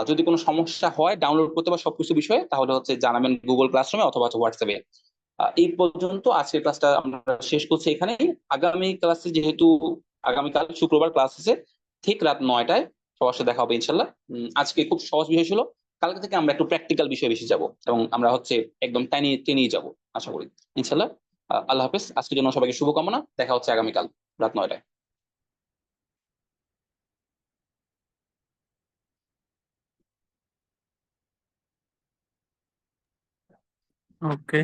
যদি কোনো সমস্যা হয় ডাউনলোড করতে বা সবকিছু বিষয়ে, তাহলে হচ্ছে জানাবেন গুগল ক্লাসরুমে অথবা হোয়াটসঅ্যাপে। এই পর্যন্ত আজকের ক্লাসটা আমরা শেষ করছি এখানেই। আগামী ক্লাসে যেহেতু আগামীকাল শুক্রবার ক্লাস আছে, ঠিক রাত 9টায় সবার সাথে দেখা হবে ইনশাল্লাহ। আজকে খুব সহজ বিষয় ছিল, কালকে থেকে আমরা একটু প্র্যাকটিক্যাল বিষয়ে বেশি যাব এবং আমরা হচ্ছে একদম টেনেই যাব আশা করি ইনশাল্লাহ। আল্লাহ হাফেজ। আজকের জন্য সবাইকে শুভকামনা। দেখা হচ্ছে আগামীকাল রাত 9টায়। ওকে।